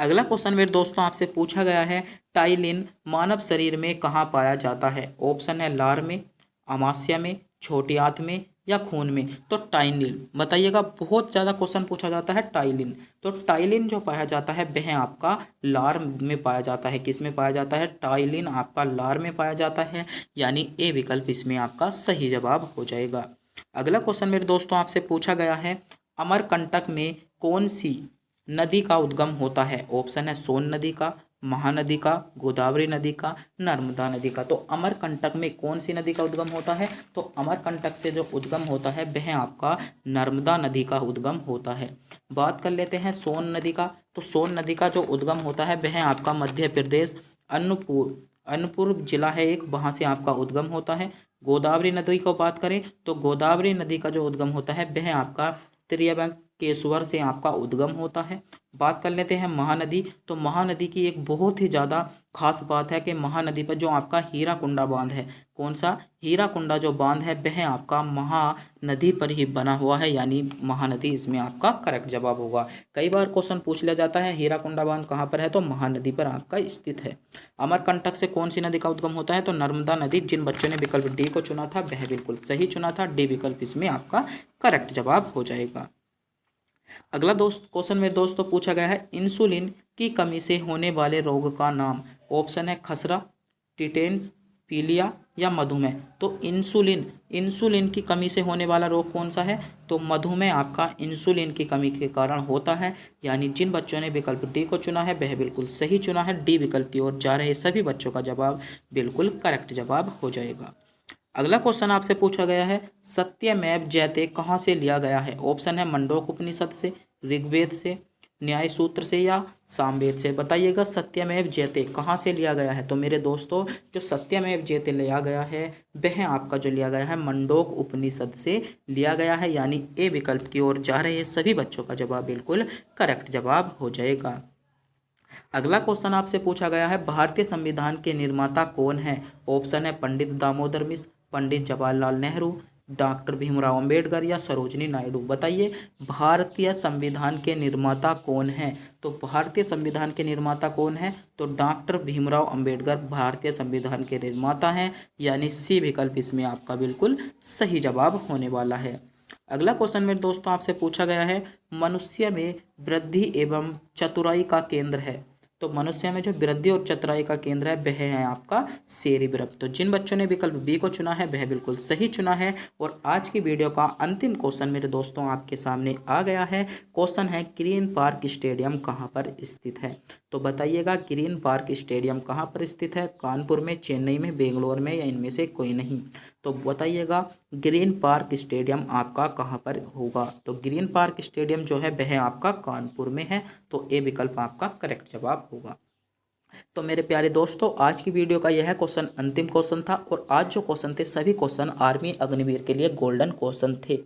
अगला क्वेश्चन मेरे दोस्तों आपसे पूछा गया है, टाइलिन मानव शरीर में कहाँ पाया जाता है? ऑप्शन है लार में, अमाशय में, छोटी आंत में या खून में। तो टाइलिन बताइएगा, बहुत ज़्यादा क्वेश्चन पूछा जाता है टाइलिन। तो टाइलिन जो पाया जाता है वह आपका लार में पाया जाता है। किस में पाया जाता है? टाइलिन आपका लार में पाया जाता है, यानी ए विकल्प इसमें आपका सही जवाब हो जाएगा। अगला क्वेश्चन मेरे दोस्तों आपसे पूछा गया है, अमरकंटक में कौन सी नदी का उद्गम होता है? ऑप्शन है सोन नदी का, महानदी का, गोदावरी नदी का, नर्मदा नदी का। तो अमरकंटक में कौन सी नदी का उद्गम होता है? तो अमरकंटक से जो उद्गम होता है वह आपका नर्मदा नदी का उद्गम होता है। बात कर लेते हैं सोन नदी का। तो सोन नदी का जो उद्गम होता है वह आपका मध्य प्रदेश अनूपपुर जिला है एक, वहाँ से आपका उद्गम होता है। गोदावरी नदी को बात करें तो गोदावरी नदी का जो उद्गम होता है वह आपका त्रियंबकेश्वर से आपका उद्गम होता है। बात कर लेते हैं महानदी। तो महानदी की एक बहुत ही ज़्यादा खास बात है कि महानदी पर जो आपका हीराकुंडा बांध है, कौन सा? हीराकुंडा जो बांध है वह आपका महानदी पर ही बना हुआ है, यानी महानदी इसमें आपका करेक्ट जवाब होगा। कई बार क्वेश्चन पूछ लिया जाता है हीराकुंडा बांध कहाँ पर है? तो महानदी पर आपका स्थित है। अमरकंटक से कौन सी नदी का उद्गम होता है? तो नर्मदा नदी। जिन बच्चों ने विकल्प डी को चुना था वह बिल्कुल सही चुना था। डी विकल्प इसमें आपका करेक्ट जवाब हो जाएगा। अगला क्वेश्चन मेरे दोस्तों पूछा गया है, इंसुलिन की कमी से होने वाले रोग का नाम। ऑप्शन है खसरा, टिटेंस, पीलिया या मधुमेह। तो इंसुलिन की कमी से होने वाला रोग कौन सा है? तो मधुमेह आपका इंसुलिन की कमी के कारण होता है, यानी जिन बच्चों ने विकल्प डी को चुना है वह बिल्कुल सही चुना है। डी विकल्प की ओर जा रहे सभी बच्चों का जवाब बिल्कुल करेक्ट जवाब हो जाएगा। अगला क्वेश्चन आपसे पूछा गया है, सत्यमेव जयते कहाँ से लिया गया है? ऑप्शन है मंडोक उपनिषद से, ऋग्वेद से, न्याय सूत्र से या सामवेद से। बताइएगा सत्यमेव जयते कहाँ से लिया गया है? तो मेरे दोस्तों जो सत्यमेव जयते लिया गया है वह आपका जो लिया गया है मंडोक उपनिषद से लिया गया है, यानी ए विकल्प की ओर जा रहे सभी बच्चों का जवाब बिल्कुल करेक्ट जवाब हो जाएगा। अगला क्वेश्चन आपसे पूछा गया है, भारतीय संविधान के निर्माता कौन है? ऑप्शन है पंडित दामोदर मिश्र, पंडित जवाहरलाल नेहरू, डॉक्टर भीमराव अंबेडकर या सरोजिनी नायडू। बताइए भारतीय संविधान के निर्माता कौन हैं? तो भारतीय संविधान के निर्माता कौन है? तो डॉक्टर भीमराव अंबेडकर भारतीय संविधान के निर्माता हैं, यानी सी विकल्प इसमें आपका बिल्कुल सही जवाब होने वाला है। अगला क्वेश्चन मेरे दोस्तों आपसे पूछा गया है, मनुष्य में वृद्धि एवं चतुराई का केंद्र है। तो मनुष्य में जो वृद्धि और चतुराई का केंद्र है वह है आपका सेरिब्रम। तो जिन बच्चों ने विकल्प बी को चुना है वह बिल्कुल सही चुना है। और आज की वीडियो का अंतिम क्वेश्चन मेरे दोस्तों आपके सामने आ गया है। क्वेश्चन है, ग्रीन पार्क स्टेडियम कहाँ पर स्थित है? तो बताइएगा ग्रीन पार्क स्टेडियम कहाँ पर स्थित है? कानपुर में, चेन्नई में, बेंगलोर में या इनमें से कोई नहीं? तो बताइएगा ग्रीन पार्क स्टेडियम आपका कहाँ पर होगा? तो ग्रीन पार्क स्टेडियम जो है वह आपका कानपुर में है। तो ए विकल्प आपका करेक्ट जवाब होगा। तो मेरे प्यारे दोस्तों आज की वीडियो का यह क्वेश्चन अंतिम क्वेश्चन था और आज जो क्वेश्चन थे सभी क्वेश्चन आर्मी अग्निवीर के लिए गोल्डन क्वेश्चन थे।